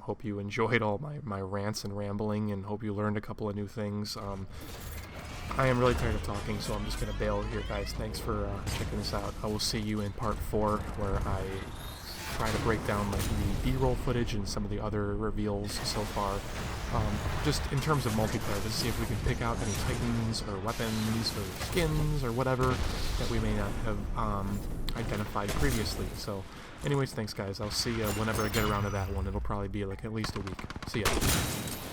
Hope you enjoyed all my rants and rambling, and hope you learned a couple of new things. I am really tired of talking, so I'm just going to bail here, guys. Thanks for checking this out. I will see you in part 4, where I try to break down like the B-roll footage and some of the other reveals so far. Just in terms of multiplayer, to see if we can pick out any Titans or weapons or skins or whatever that we may not have identified previously. So anyways, thanks guys. I'll see you whenever I get around to that one. It'll probably be like at least a week. See ya.